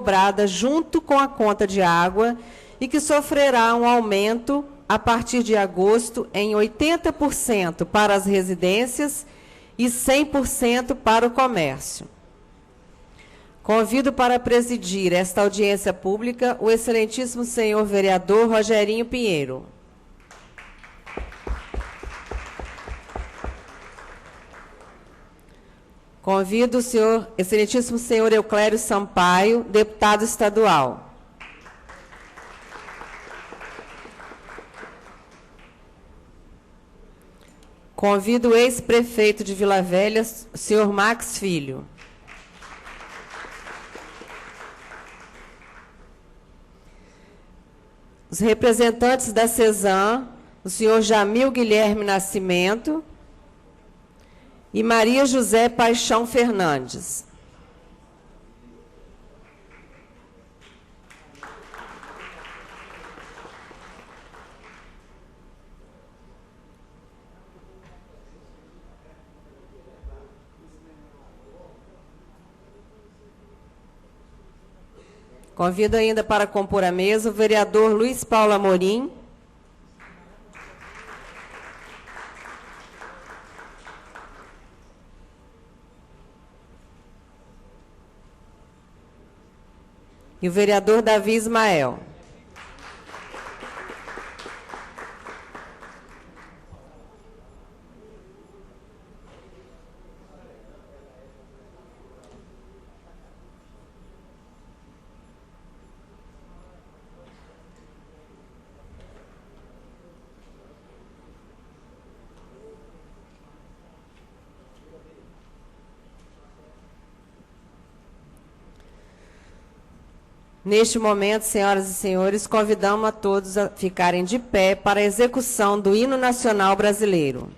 cobrada junto com a conta de água e que sofrerá um aumento a partir de agosto em 80% para as residências e 100% para o comércio. Convido para presidir esta audiência pública o excelentíssimo senhor vereador Rogerinho Pinheiro. Convido o excelentíssimo senhor Euclério Sampaio, deputado estadual. Convido o ex-prefeito de Vila Velha, senhor Max Filho. Os representantes da CESAM, o senhor Jamil Guilherme Nascimento e Maria José Paixão Fernandes. Convido ainda para compor a mesa o vereador Luiz Paulo Amorim. E o vereador Davi Ismael. Neste momento, senhoras e senhores, convidamos a todos a ficarem de pé para a execução do Hino Nacional Brasileiro.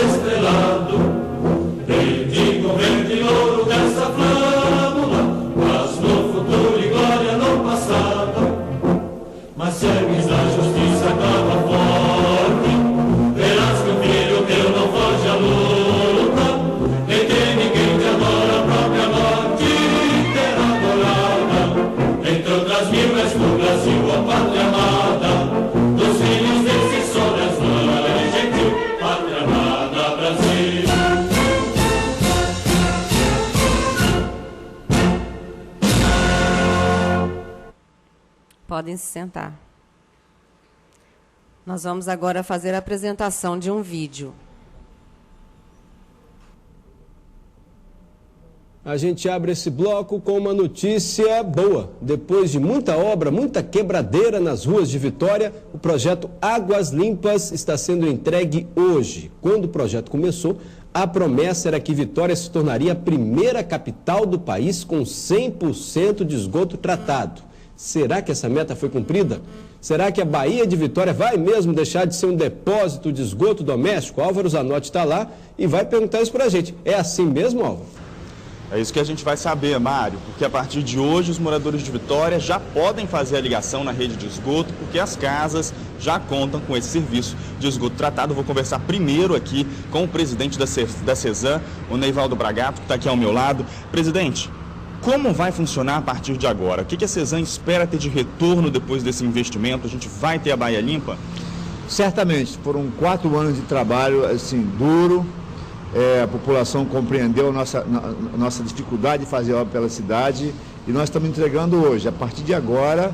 Estrelado Podem se sentar. Nós vamos agora fazer a apresentação de um vídeo. A gente abre esse bloco com uma notícia boa. Depois de muita obra, muita quebradeira nas ruas de Vitória, o projeto Águas Limpas está sendo entregue hoje. Quando o projeto começou, a promessa era que Vitória se tornaria a primeira capital do país com 100% de esgoto tratado. Será que essa meta foi cumprida? Será que a Baía de Vitória vai mesmo deixar de ser um depósito de esgoto doméstico? Álvaro Zanotti está lá e vai perguntar isso para a gente. É assim mesmo, Álvaro? É isso que a gente vai saber, Mário, porque a partir de hoje os moradores de Vitória já podem fazer a ligação na rede de esgoto, porque as casas já contam com esse serviço de esgoto tratado. Vou conversar primeiro aqui com o presidente da Cesan, o Neivaldo Bragato, que está aqui ao meu lado. Presidente, como vai funcionar a partir de agora? O que a Cesan espera ter de retorno depois desse investimento? A gente vai ter a Baía limpa? Certamente, foram 4 anos de trabalho assim, duro. A população compreendeu a nossa dificuldade de fazer obra pela cidade e nós estamos entregando hoje. A partir de agora,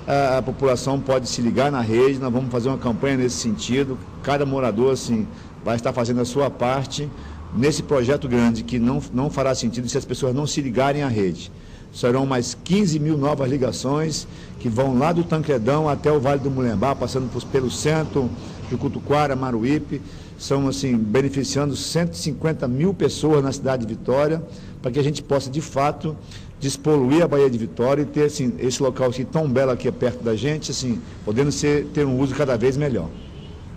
a população pode se ligar na rede, nós vamos fazer uma campanha nesse sentido. Cada morador assim, vai estar fazendo a sua parte nesse projeto grande que não fará sentido se as pessoas não se ligarem à rede. Serão mais 15 mil novas ligações que vão lá do Tancredão até o Vale do Mulembá, passando pelo centro, do Cutuquara, Maruípe. São, assim, beneficiando 150 mil pessoas na cidade de Vitória, para que a gente possa, de fato, despoluir a Baía de Vitória e ter, assim, esse local aqui tão belo aqui perto da gente, assim, podendo ter um uso cada vez melhor.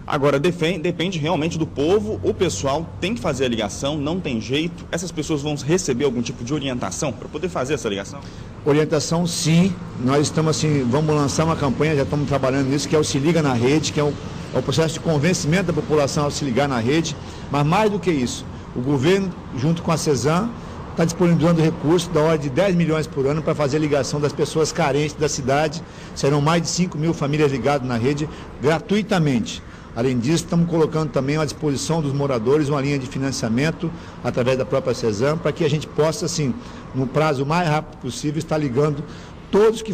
Agora, depende realmente do povo, o pessoal tem que fazer a ligação, não tem jeito. Essas pessoas vão receber algum tipo de orientação para poder fazer essa ligação? Orientação, sim. Nós estamos, assim, vamos lançar uma campanha, já estamos trabalhando nisso, que é o Se Liga na Rede, que é o processo de convencimento da população ao se ligar na rede. Mas mais do que isso, o governo, junto com a Cesan, está disponibilizando recursos da ordem de 10 milhões por ano para fazer a ligação das pessoas carentes da cidade. Serão mais de 5 mil famílias ligadas na rede gratuitamente. Além disso, estamos colocando também à disposição dos moradores uma linha de financiamento através da própria Cesan, para que a gente possa, assim, no prazo mais rápido possível, estar ligando todos que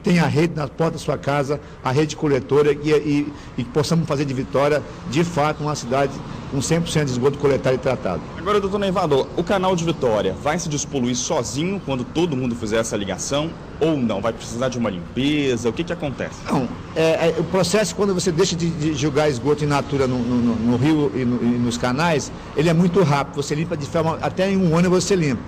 tenham a rede na porta da sua casa, a rede coletora, e possamos fazer de Vitória, de fato, uma cidade com 100% de esgoto coletado e tratado. Agora, doutor Neivaldo, o canal de Vitória vai se despoluir sozinho quando todo mundo fizer essa ligação ou não? Vai precisar de uma limpeza? O que acontece? Não, o processo, quando você deixa de jogar esgoto in natura no rio e nos canais, ele é muito rápido, você limpa de forma, até em 1 ano você limpa.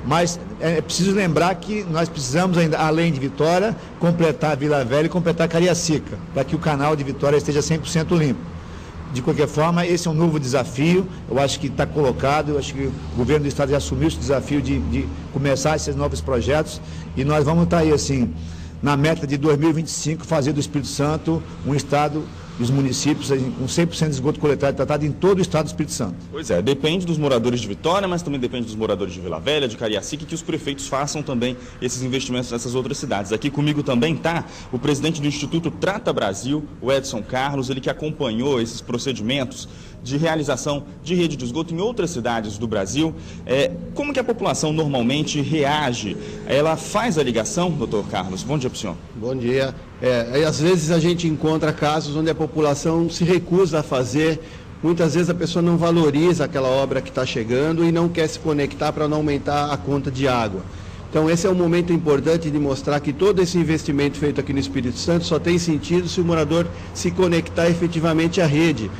Mas é preciso lembrar que nós precisamos ainda, além de Vitória, completar Vila Velha e completar Cariacica, para que o canal de Vitória esteja 100% limpo. De qualquer forma, esse é um novo desafio, eu acho que está colocado, eu acho que o governo do estado já assumiu esse desafio de começar esses novos projetos e nós vamos estar aí, assim, na meta de 2025, fazer do Espírito Santo um estado dos municípios com 100% de esgoto coletado e tratado em todo o estado do Espírito Santo. Pois é, depende dos moradores de Vitória, mas também depende dos moradores de Vila Velha, de Cariacica, que os prefeitos façam também esses investimentos nessas outras cidades. Aqui comigo também está o presidente do Instituto Trata Brasil, o Edson Carlos, ele que acompanhou esses procedimentos de realização de rede de esgoto em outras cidades do Brasil. Como que a população normalmente reage? Ela faz a ligação, doutor Carlos? Bom dia para o senhor. Bom dia. Às vezes a gente encontra casos onde a população se recusa a fazer, muitas vezes a pessoa não valoriza aquela obra que está chegando e não quer se conectar para não aumentar a conta de água. Então esse é um momento importante de mostrar que todo esse investimento feito aqui no Espírito Santo só tem sentido se o morador se conectar efetivamente à rede,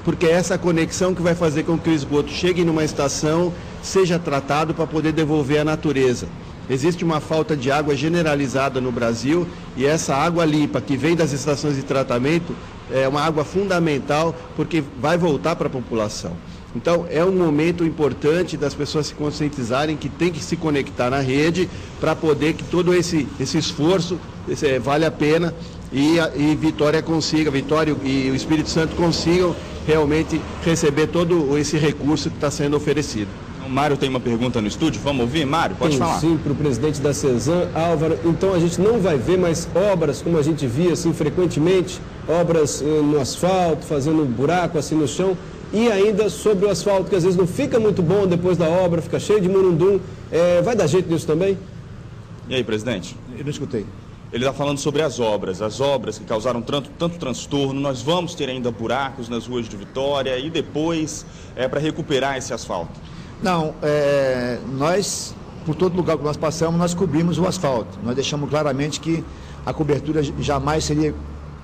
porque é essa conexão que vai fazer com que o esgoto chegue numa estação, seja tratado para poder devolver à natureza. Existe uma falta de água generalizada no Brasil e essa água limpa que vem das estações de tratamento é uma água fundamental porque vai voltar para a população. Então é um momento importante das pessoas se conscientizarem que tem que se conectar na rede para poder que todo esse esforço vale a pena e Vitória e o Espírito Santo consigam realmente receber todo esse recurso que está sendo oferecido. O Mário tem uma pergunta no estúdio, vamos ouvir? Mário, pode falar. Sim, para o presidente da Cesan, Álvaro. Então a gente não vai ver mais obras como a gente via assim frequentemente, obras no asfalto, fazendo buraco assim no chão, e ainda sobre o asfalto, que às vezes não fica muito bom depois da obra, fica cheio de murundum. Vai dar jeito nisso também? E aí, presidente? Eu não escutei. Ele está falando sobre as obras que causaram tanto transtorno. Nós vamos ter ainda buracos nas ruas de Vitória e depois para recuperar esse asfalto. Não, nós, por todo lugar que nós passamos, nós cobrimos o asfalto. Nós deixamos claramente que a cobertura jamais seria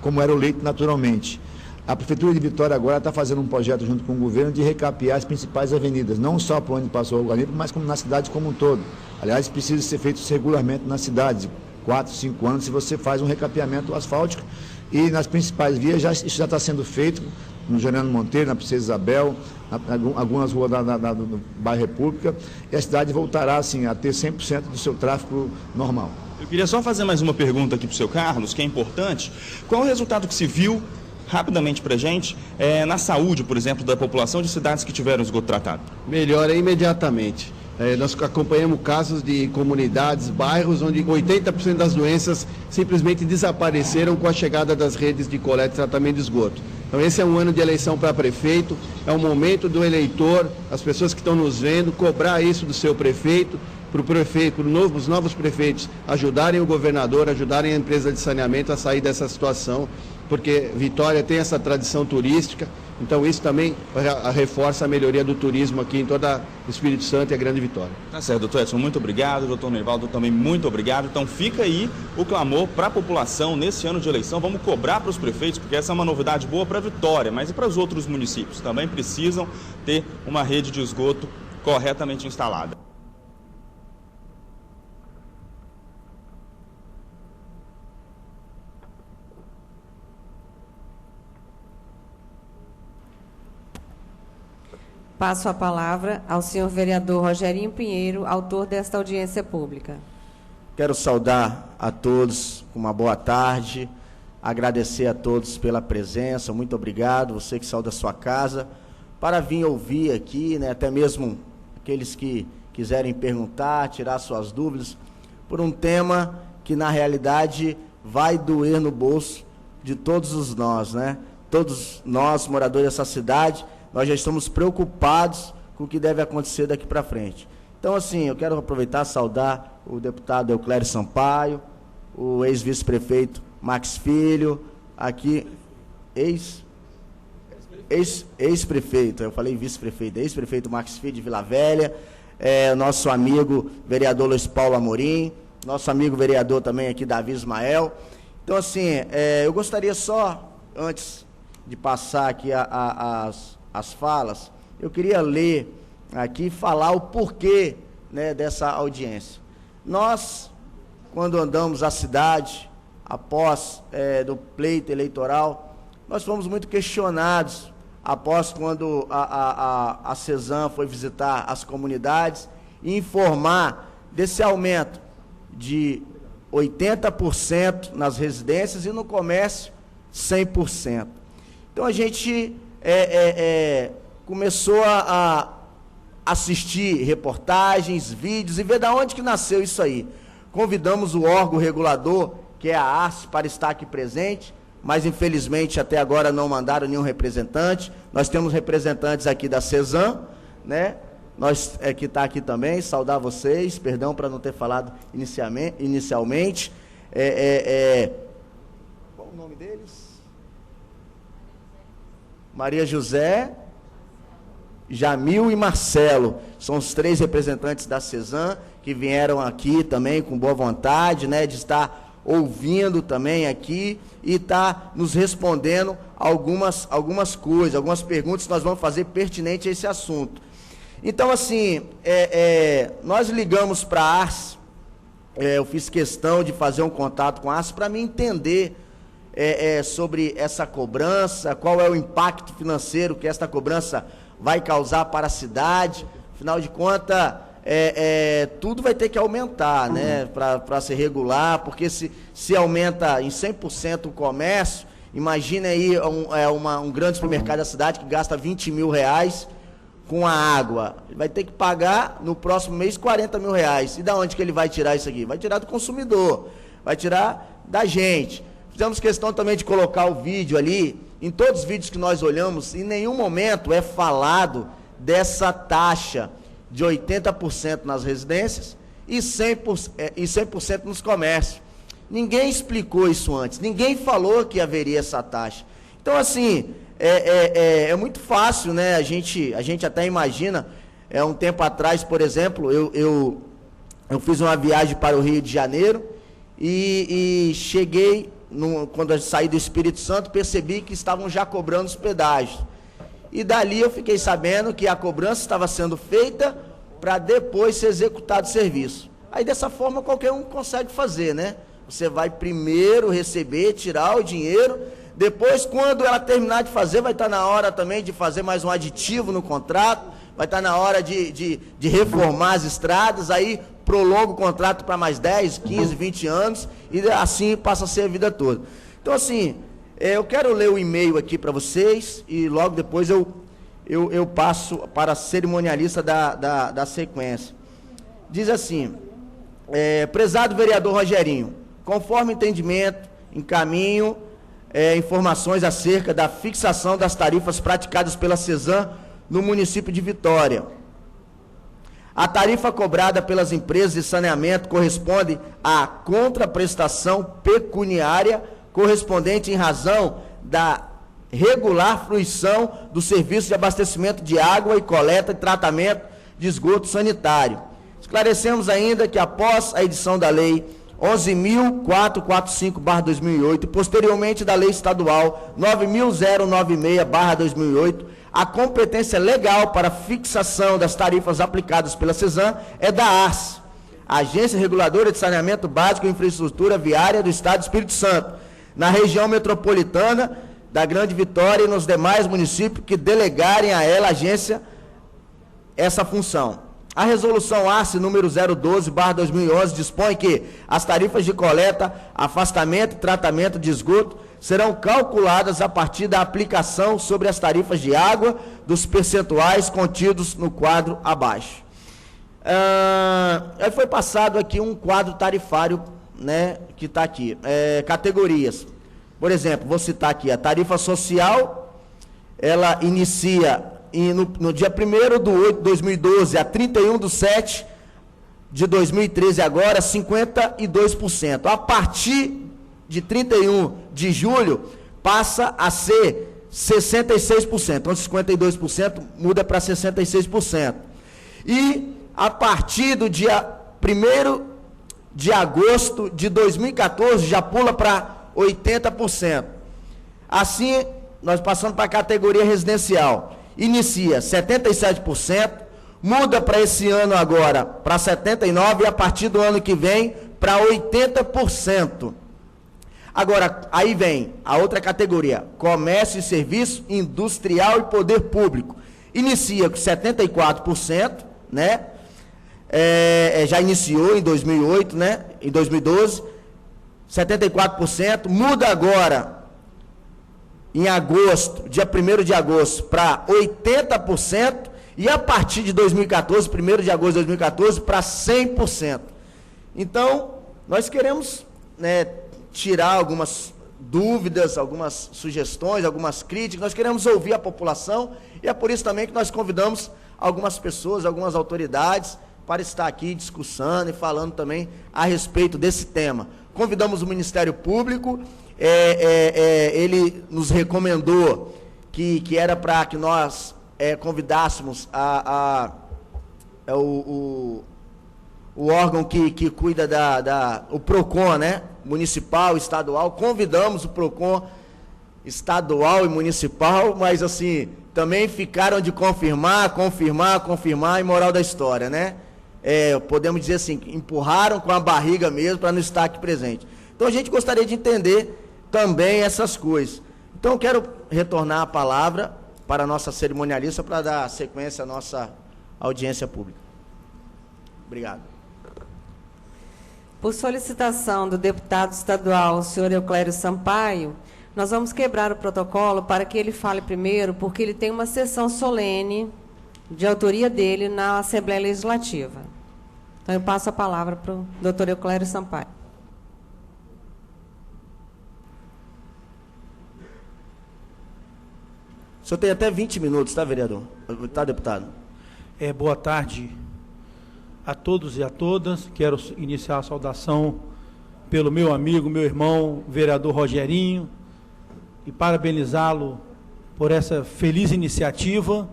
como era o leito naturalmente. A Prefeitura de Vitória agora está fazendo um projeto junto com o governo de recapear as principais avenidas, não só por onde passou o Água Limpa, mas como na cidade como um todo. Aliás, precisa ser feito regularmente nas cidades. 4, 5 anos, se você faz um recapeamento asfáltico, e nas principais vias isso já está sendo feito, no Gerando Monteiro, na Princesa Isabel, algumas ruas do bairro República, e a cidade voltará assim, a ter 100% do seu tráfego normal. Eu queria só fazer mais uma pergunta aqui para o seu Carlos, que é importante. Qual é o resultado que se viu, rapidamente para a gente, na saúde, por exemplo, da população de cidades que tiveram esgoto tratado? Melhora imediatamente. Nós acompanhamos casos de comunidades, bairros, onde 80% das doenças simplesmente desapareceram com a chegada das redes de coleta e tratamento de esgoto. Então esse é um ano de eleição para prefeito, é o momento do eleitor, as pessoas que estão nos vendo, cobrar isso do seu prefeito, para o prefeito, os novos prefeitos ajudarem o governador, ajudarem a empresa de saneamento a sair dessa situação, porque Vitória tem essa tradição turística, então isso também reforça a melhoria do turismo aqui em toda o Espírito Santo e a Grande Vitória. Tá certo, doutor Edson, muito obrigado, doutor Neivaldo também muito obrigado. Então fica aí o clamor para a população nesse ano de eleição, vamos cobrar para os prefeitos, porque essa é uma novidade boa para Vitória, mas e para os outros municípios, também precisam ter uma rede de esgoto corretamente instalada. Passo a palavra ao senhor vereador Rogerinho Pinheiro, autor desta audiência pública. Quero saudar a todos com uma boa tarde, agradecer a todos pela presença, muito obrigado, você que saiu da sua casa, para vir ouvir aqui, né, até mesmo aqueles que quiserem perguntar, tirar suas dúvidas, por um tema que na realidade vai doer no bolso de todos os nós, né? Todos nós, moradores dessa cidade, nós já estamos preocupados com o que deve acontecer daqui para frente. Então, assim, eu quero aproveitar e saudar o deputado Euclério Sampaio, o ex-vice-prefeito Max Filho, aqui, ex-prefeito, eu falei vice-prefeito, ex-prefeito Max Filho de Vila Velha, nosso amigo vereador Luiz Paulo Amorim, nosso amigo vereador também aqui, Davi Ismael. Então, assim, eu gostaria só, antes de passar aqui as falas, eu queria ler aqui e falar o porquê, né, dessa audiência. Nós, quando andamos a cidade, após do pleito eleitoral, nós fomos muito questionados, após quando a CESAM foi visitar as comunidades e informar desse aumento de 80% nas residências e no comércio 100%. Então a gente começou a assistir reportagens, vídeos e ver de onde que nasceu isso aí. Convidamos o órgão regulador, que é a ARCE, para estar aqui presente, mas infelizmente até agora não mandaram nenhum representante. Nós temos representantes aqui da CESAM, né? Nós que está aqui também, saudar vocês, perdão para não ter falado inicialmente. Qual o nome deles? Maria José, Jamil e Marcelo, são os 3 representantes da CESAM, que vieram aqui também com boa vontade, né, de estar ouvindo também aqui e estar nos respondendo algumas coisas, algumas perguntas que nós vamos fazer pertinente a esse assunto. Então, assim, nós ligamos para a ARCE, eu fiz questão de fazer um contato com a ARCE para me entender sobre essa cobrança, qual é o impacto financeiro que esta cobrança vai causar para a cidade. Afinal de contas, tudo vai ter que aumentar, né, para ser regular, porque se aumenta em 100% o comércio, imagine aí um grande supermercado da cidade que gasta R$20 mil com a água, ele vai ter que pagar no próximo mês R$40 mil. E da onde que ele vai tirar isso aqui? Vai tirar do consumidor, vai tirar da gente. Fizemos questão também de colocar o vídeo ali. Em todos os vídeos que nós olhamos, em nenhum momento é falado dessa taxa de 80% nas residências e 100% nos comércios. Ninguém explicou isso antes, ninguém falou que haveria essa taxa. Então, assim, é muito fácil, né? A gente até imagina, um tempo atrás, por exemplo, eu fiz uma viagem para o Rio de Janeiro e cheguei, quando eu saí do Espírito Santo, percebi que estavam já cobrando os pedágios. E dali eu fiquei sabendo que a cobrança estava sendo feita para depois ser executado o serviço. Aí dessa forma qualquer um consegue fazer, né? Você vai primeiro receber, tirar o dinheiro, depois quando ela terminar de fazer, vai estar na hora também de fazer mais um aditivo no contrato, vai estar na hora de reformar as estradas, aí prolonga o contrato para mais 10, 15, 20 anos, e assim passa a ser a vida toda. Então assim, eu quero ler o e-mail aqui para vocês, e logo depois eu passo para a cerimonialista da sequência. Diz assim, prezado vereador Rogerinho, conforme entendimento, encaminho informações acerca da fixação das tarifas praticadas pela CESAM no município de Vitória. A tarifa cobrada pelas empresas de saneamento corresponde à contraprestação pecuniária correspondente em razão da regular fruição do serviço de abastecimento de água e coleta e tratamento de esgoto sanitário. Esclarecemos ainda que após a edição da Lei 11.445/2008 e posteriormente da Lei Estadual 9.096/2008, a competência legal para fixação das tarifas aplicadas pela CESAM é da ARS, Agência Reguladora de Saneamento Básico e Infraestrutura Viária do Estado do Espírito Santo, na região metropolitana da Grande Vitória e nos demais municípios que delegarem a ela, agência, essa função. A resolução ARCE número 012/2011 dispõe que as tarifas de coleta, afastamento e tratamento de esgoto serão calculadas a partir da aplicação sobre as tarifas de água dos percentuais contidos no quadro abaixo. Aí foi passado aqui um quadro tarifário, né, que está aqui, categorias. Por exemplo, vou citar aqui a tarifa social, ela inicia no dia 1º/8/2012 a 31/7/2013 agora, 52%. A partir de 31 de julho, passa a ser 66%. Então, 52% muda para 66%. E a partir do dia 1º de agosto de 2014, já pula para 80%. Assim, nós passamos para a categoria residencial. Inicia 77%, muda para esse ano agora para 79% e a partir do ano que vem para 80%. Agora, aí vem a outra categoria, comércio e serviço, industrial e poder público. Inicia com 74%, né? Já iniciou em 2008, né? Em 2012, 74%, muda agora em agosto, dia 1º de agosto, para 80%, e a partir de 2014, 1º de agosto de 2014, para 100%. Então, nós queremos, né, tirar algumas dúvidas, algumas sugestões, algumas críticas, nós queremos ouvir a população, e é por isso também que nós convidamos algumas pessoas, algumas autoridades, para estar aqui discussando e falando também a respeito desse tema. Convidamos o Ministério Público, ele nos recomendou que era para que nós convidássemos o órgão que cuida o PROCON, né? Municipal, estadual. Convidamos o PROCON estadual e municipal, mas assim, também ficaram de confirmar, e moral da história, né? Podemos dizer assim, empurraram com a barriga mesmo para não estar aqui presente. Então a gente gostaria de entender também essas coisas. Então eu quero retornar a palavra para a nossa cerimonialista para dar sequência à nossa audiência pública. Obrigado. Por solicitação do deputado estadual, o senhor Euclério Sampaio, nós vamos quebrar o protocolo para que ele fale primeiro, porque ele tem uma sessão solene de autoria dele na Assembleia Legislativa. Então, eu passo a palavra para o doutor Euclério Sampaio. O senhor tem até 20 minutos, tá, vereador? Tá, deputado? Boa tarde a todos e a todas. Quero iniciar a saudação pelo meu amigo, meu irmão, vereador Rogerinho, e parabenizá-lo por essa feliz iniciativa.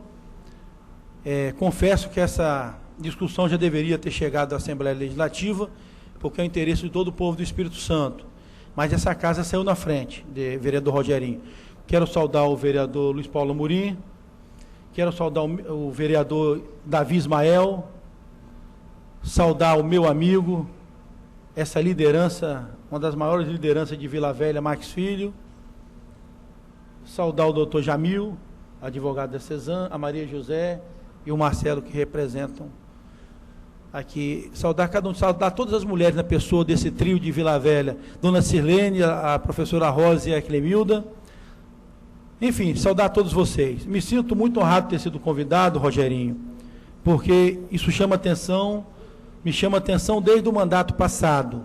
Confesso que essa discussão já deveria ter chegado à Assembleia Legislativa, porque é o interesse de todo o povo do Espírito Santo. Mas essa casa saiu na frente, vereador Rogerinho. Quero saudar o vereador Luiz Paulo Amorim, quero saudar o vereador Davi Ismael, saudar o meu amigo, essa liderança, uma das maiores lideranças de Vila Velha, Max Filho, saudar o doutor Jamil, advogado da CESAM, a Maria José e o Marcelo, que representam aqui, saudar cada um, saudar todas as mulheres na pessoa desse trio de Vila Velha, Dona Sirlene, a professora Rosa e a Clemilda, enfim, saudar todos vocês. Me sinto muito honrado de ter sido convidado, Rogerinho, porque isso chama atenção, me chama atenção desde o mandato passado.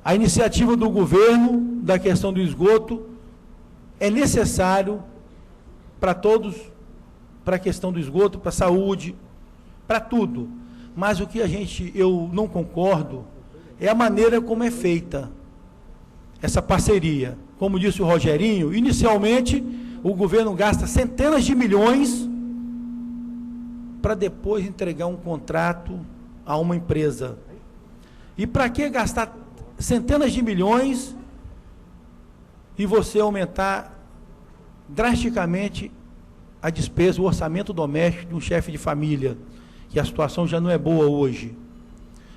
A iniciativa do governo da questão do esgoto é necessário para todos, para a questão do esgoto, para a saúde, para tudo. Mas o que eu não concordo é a maneira como é feita essa parceria. Como disse o Rogerinho, inicialmente o governo gasta centenas de milhões para depois entregar um contrato a uma empresa. E para que gastar centenas de milhões e você aumentar drasticamente a despesa, o orçamento doméstico de um chefe de família, que a situação já não é boa hoje.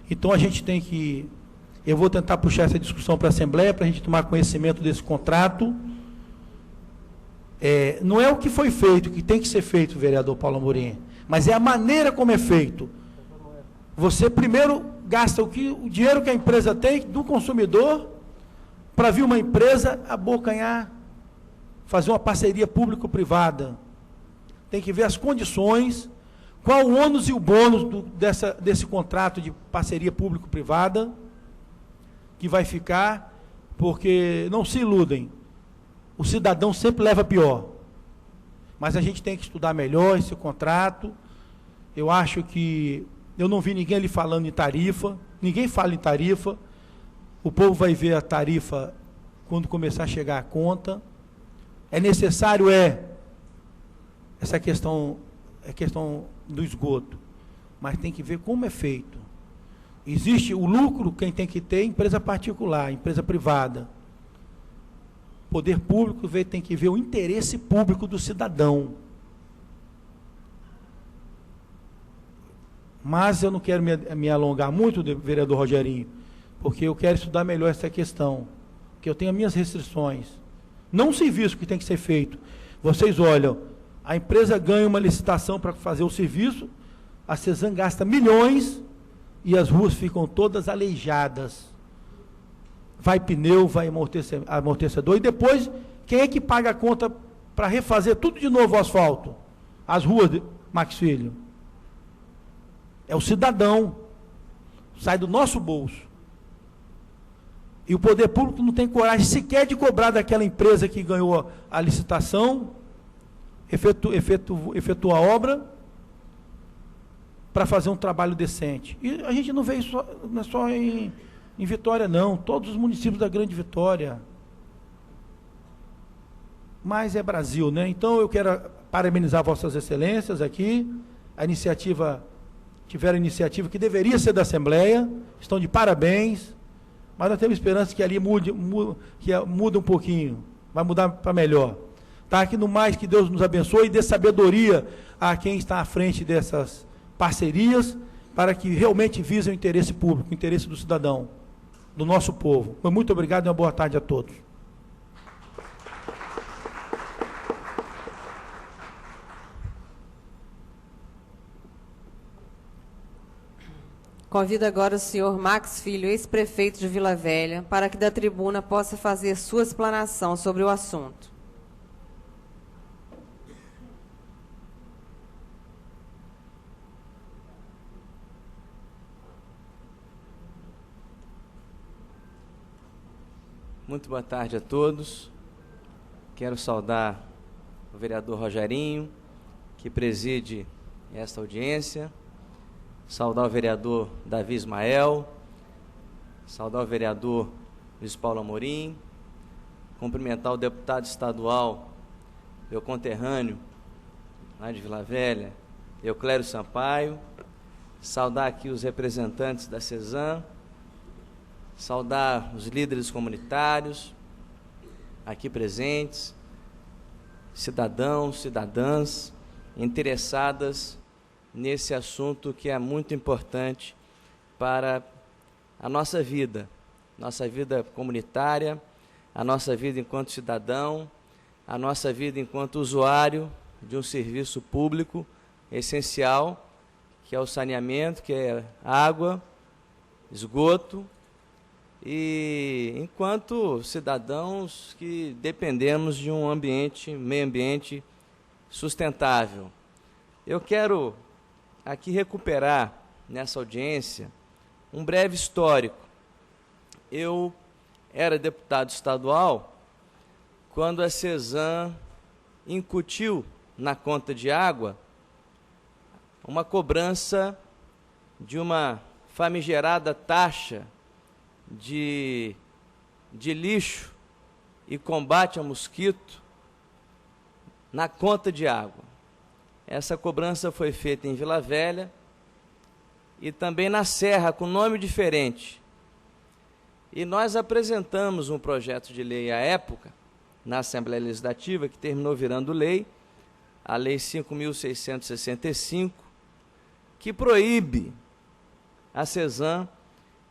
Então a gente tem que... Eu vou tentar puxar essa discussão para a Assembleia, para a gente tomar conhecimento desse contrato. Não é o que foi feito, que tem que ser feito, vereador Paulo Amorim, mas é a maneira como é feito. Você primeiro gasta o dinheiro que a empresa tem, do consumidor, para vir uma empresa abocanhar, fazer uma parceria público-privada. Tem que ver as condições, qual o ônus e o bônus desse contrato de parceria público-privada, que vai ficar, porque não se iludem, o cidadão sempre leva pior. Mas a gente tem que estudar melhor esse contrato. Eu acho que... Eu não vi ninguém ali falando em tarifa, ninguém fala em tarifa. O povo vai ver a tarifa quando começar a chegar a conta. É necessário, essa questão, questão do esgoto, mas tem que ver como é feito. Existe o lucro, quem tem que ter, empresa particular, empresa privada. Poder público tem que ver o interesse público do cidadão. Mas eu não quero me alongar muito, vereador Rogerinho, porque eu quero estudar melhor essa questão, porque eu tenho as minhas restrições. Não um serviço que tem que ser feito. Vocês olham, a empresa ganha uma licitação para fazer o serviço, a CESAM gasta milhões e as ruas ficam todas aleijadas. Vai pneu, vai amortecedor, e depois, quem é que paga a conta para refazer tudo de novo o asfalto? As ruas, Max Filho. É o cidadão, sai do nosso bolso. E o poder público não tem coragem sequer de cobrar daquela empresa que ganhou a licitação, efetua a obra, para fazer um trabalho decente. E a gente não vê isso não é só em Vitória, não. Todos os municípios da Grande Vitória. Mas é Brasil, né? Então eu quero parabenizar vossas excelências aqui, tiveram a iniciativa que deveria ser da Assembleia, estão de parabéns, mas nós temos esperança que ali mude um pouquinho, vai mudar para melhor. Tá? Aqui no mais, que Deus nos abençoe e dê sabedoria a quem está à frente dessas parcerias, para que realmente visem o interesse público, o interesse do cidadão, do nosso povo. Muito obrigado e uma boa tarde a todos. Convido agora o senhor Max Filho, ex-prefeito de Vila Velha, para que da tribuna possa fazer sua explanação sobre o assunto. Muito boa tarde a todos. Quero saudar o vereador Rogerinho, que preside esta audiência. Saudar o vereador Davi Ismael, saudar o vereador Luiz Paulo Amorim, cumprimentar o deputado estadual, meu conterrâneo, lá de Vila Velha, Euclério Sampaio, saudar aqui os representantes da CESAM, saudar os líderes comunitários aqui presentes, cidadãos, cidadãs interessadas nesse assunto que é muito importante para a nossa vida comunitária, a nossa vida enquanto cidadão, a nossa vida enquanto usuário de um serviço público essencial, que é o saneamento, que é água, esgoto, e enquanto cidadãos que dependemos de um meio ambiente sustentável. Eu quero aqui recuperar nessa audiência um breve histórico. Eu era deputado estadual quando a CESAM incutiu na conta de água uma cobrança de uma famigerada taxa de lixo e combate a mosquito na conta de água. Essa cobrança foi feita em Vila Velha e também na Serra, com nome diferente. E nós apresentamos um projeto de lei à época, na Assembleia Legislativa, que terminou virando lei, a Lei 5.665, que proíbe a CESAM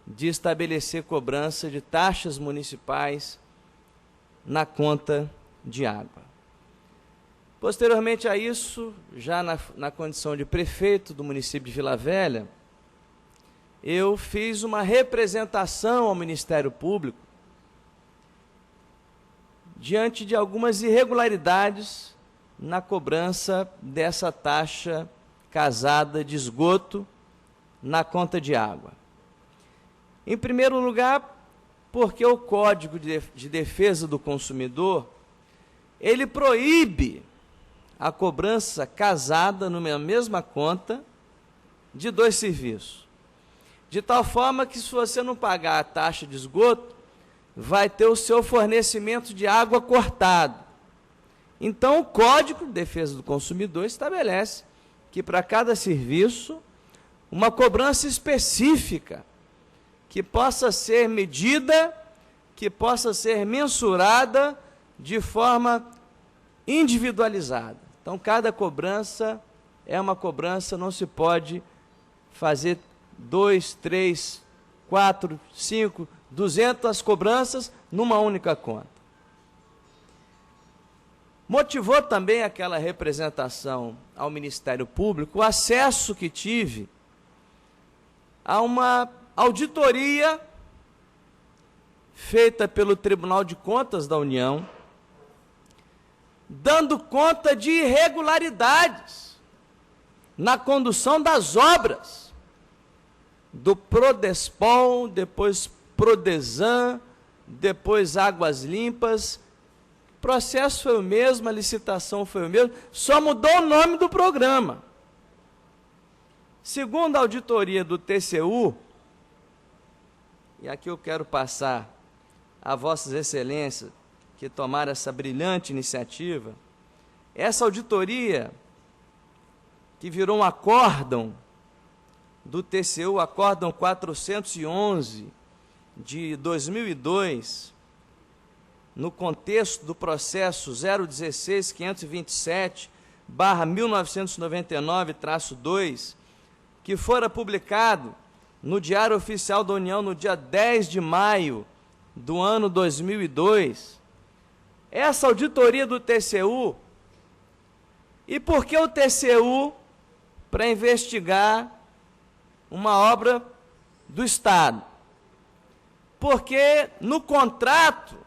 de estabelecer cobrança de taxas municipais na conta de água. Posteriormente a isso, já na condição de prefeito do município de Vila Velha, eu fiz uma representação ao Ministério Público diante de algumas irregularidades na cobrança dessa taxa casada de esgoto na conta de água. Em primeiro lugar, porque o Código de Defesa do Consumidor, ele proíbe a cobrança casada numa mesma conta de dois serviços. De tal forma que, se você não pagar a taxa de esgoto, vai ter o seu fornecimento de água cortado. Então, o Código de Defesa do Consumidor estabelece que, para cada serviço, uma cobrança específica, que possa ser medida, que possa ser mensurada de forma individualizada. Então, cada cobrança é uma cobrança, não se pode fazer 2, 3, 4, 5, 200 cobranças numa única conta. Motivou também aquela representação ao Ministério Público o acesso que tive a uma auditoria feita pelo Tribunal de Contas da União, dando conta de irregularidades na condução das obras do Prodespol, depois Prodesan, depois Águas Limpas. O processo foi o mesmo, a licitação foi o mesmo, só mudou o nome do programa. Segundo a auditoria do TCU, e aqui eu quero passar a Vossas Excelências que tomaram essa brilhante iniciativa, essa auditoria, que virou um acórdão do TCU, acórdão 411 de 2002, no contexto do processo 016.527/1999-2, que fora publicado no Diário Oficial da União no dia 10 de maio do ano 2002, essa auditoria do TCU, e por que o TCU? Para investigar uma obra do Estado. Porque no contrato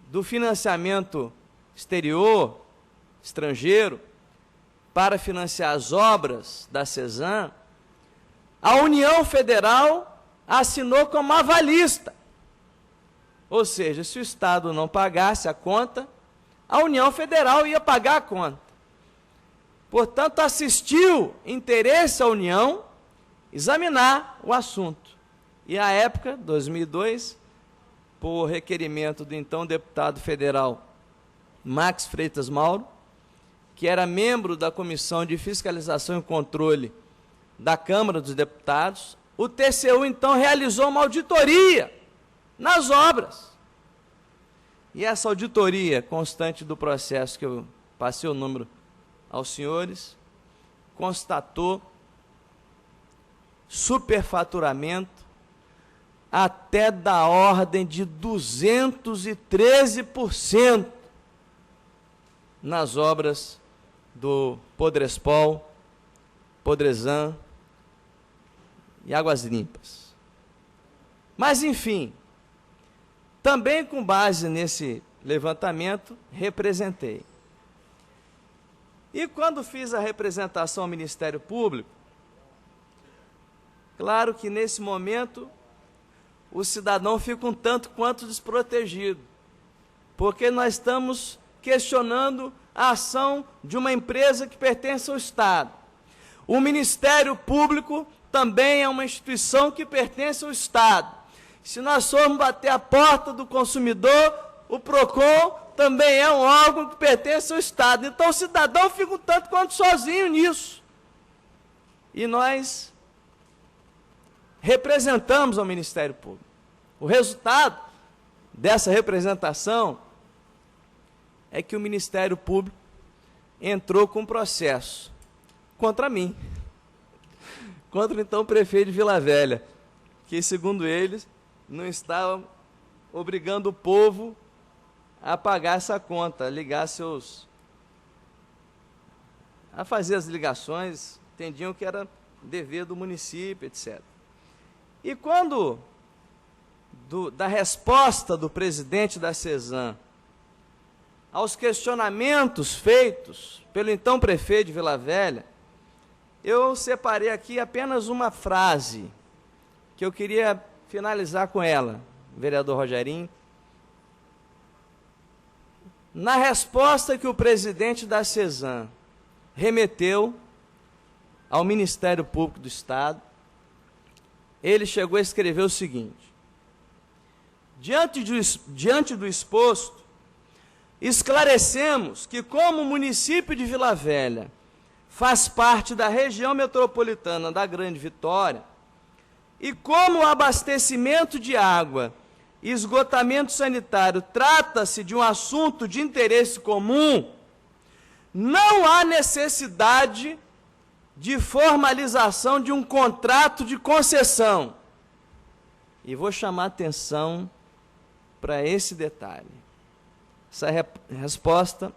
do financiamento exterior, estrangeiro, para financiar as obras da CESAM, a União Federal assinou como avalista. Ou seja, se o Estado não pagasse a conta, a União Federal ia pagar a conta. Portanto, assistiu interesse à União examinar o assunto. E, à época, 2002, por requerimento do então deputado federal Max Freitas Mauro, que era membro da Comissão de Fiscalização e Controle da Câmara dos Deputados, o TCU, então, realizou uma auditoria nas obras. E essa auditoria constante do processo, que eu passei o número aos senhores, constatou superfaturamento até da ordem de 213% nas obras do Podrespol, Podresan e Águas Limpas. Mas, enfim, também com base nesse levantamento, representei. E quando fiz a representação ao Ministério Público, claro que nesse momento o cidadão fica um tanto quanto desprotegido, porque nós estamos questionando a ação de uma empresa que pertence ao Estado. O Ministério Público também é uma instituição que pertence ao Estado. Se nós formos bater a porta do consumidor, o PROCON também é um órgão que pertence ao Estado. Então o cidadão fica um tanto quanto sozinho nisso. E nós representamos ao Ministério Público. O resultado dessa representação é que o Ministério Público entrou com um processo contra mim, contra o então prefeito de Vila Velha, que, segundo eles, não estava obrigando o povo a pagar essa conta, a fazer as ligações, entendiam que era dever do município, etc. E quando da resposta do presidente da CESAM aos questionamentos feitos pelo então prefeito de Vila Velha, eu separei aqui apenas uma frase que eu queria finalizar com ela, vereador Rogerinho. Na resposta que o presidente da CESAM remeteu ao Ministério Público do Estado, ele chegou a escrever o seguinte: diante do exposto, esclarecemos que, como o município de Vila Velha faz parte da região metropolitana da Grande Vitória, e como o abastecimento de água e esgotamento sanitário trata-se de um assunto de interesse comum, não há necessidade de formalização de um contrato de concessão. E vou chamar a atenção para esse detalhe. Essa resposta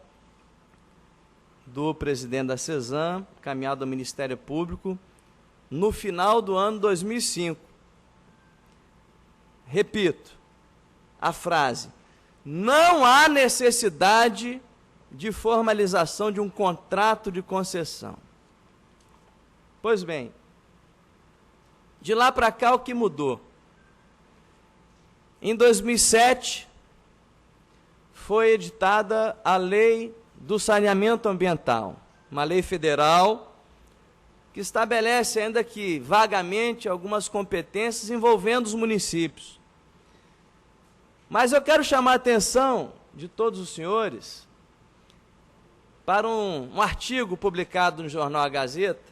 do presidente da CESAM, caminhada ao Ministério Público, no final do ano 2005. Repito a frase: não há necessidade de formalização de um contrato de concessão. Pois bem, de lá para cá o que mudou? Em 2007, foi editada a Lei do Saneamento Ambiental, uma lei federal que estabelece, ainda que vagamente, algumas competências envolvendo os municípios. Mas eu quero chamar a atenção de todos os senhores para um artigo publicado no jornal A Gazeta,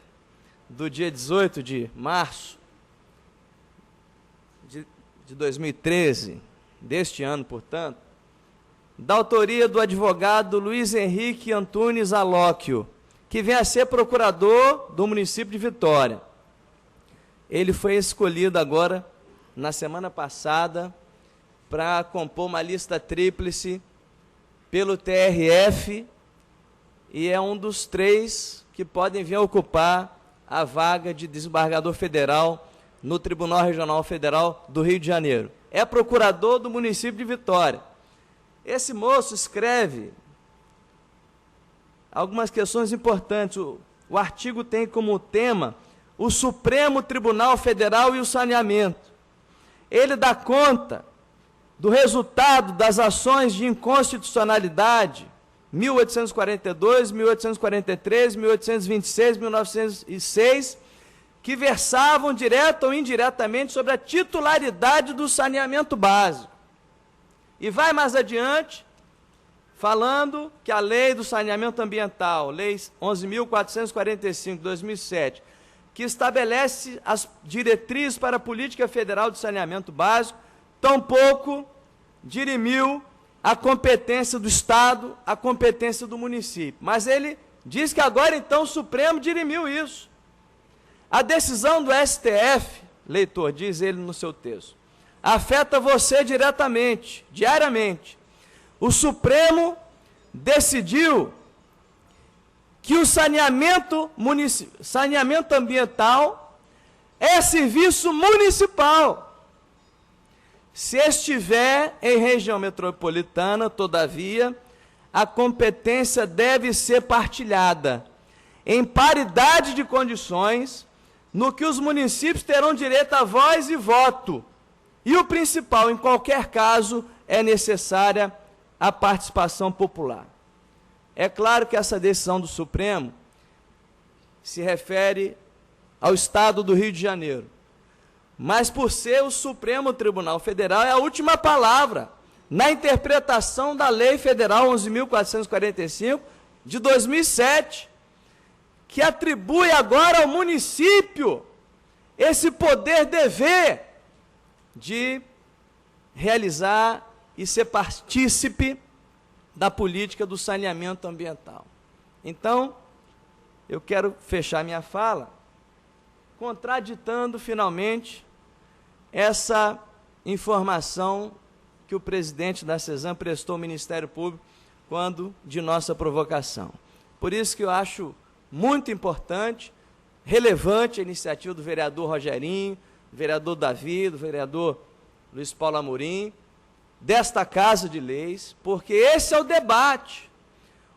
do dia 18 de março de 2013, deste ano, portanto, da autoria do advogado Luiz Henrique Antunes Alóquio, que vem a ser procurador do município de Vitória. Ele foi escolhido agora, na semana passada, para compor uma lista tríplice pelo TRF, e é um dos 3 que podem vir a ocupar a vaga de desembargador federal no Tribunal Regional Federal do Rio de Janeiro. É procurador do município de Vitória. Esse moço escreve algumas questões importantes. O artigo tem como tema o Supremo Tribunal Federal e o saneamento. Ele dá conta do resultado das ações de inconstitucionalidade 1842, 1843, 1826, 1906, que versavam direta ou indiretamente sobre a titularidade do saneamento básico. E vai mais adiante, falando que a lei do saneamento ambiental, lei 11.445 de 2007, que estabelece as diretrizes para a política federal de saneamento básico, tampouco dirimiu a competência do Estado, a competência do município. Mas ele diz que agora, então, o Supremo dirimiu isso. A decisão do STF, leitor, diz ele no seu texto, afeta você diretamente, diariamente. O Supremo decidiu que o saneamento ambiental é serviço municipal. Se estiver em região metropolitana, todavia, a competência deve ser partilhada em paridade de condições, no que os municípios terão direito a voz e voto. E o principal, em qualquer caso, é necessária a participação popular. É claro que essa decisão do Supremo se refere ao Estado do Rio de Janeiro. Mas, por ser o Supremo Tribunal Federal, é a última palavra na interpretação da Lei Federal 11.445 de 2007, que atribui agora ao município esse poder-dever de realizar e ser partícipe da política do saneamento ambiental. Então, eu quero fechar minha fala contraditando finalmente essa informação que o presidente da CESAM prestou ao Ministério Público quando de nossa provocação. Por isso que eu acho muito importante, relevante a iniciativa do vereador Rogerinho, do vereador Davi, do vereador Luiz Paulo Amorim, desta Casa de Leis, porque esse é o debate.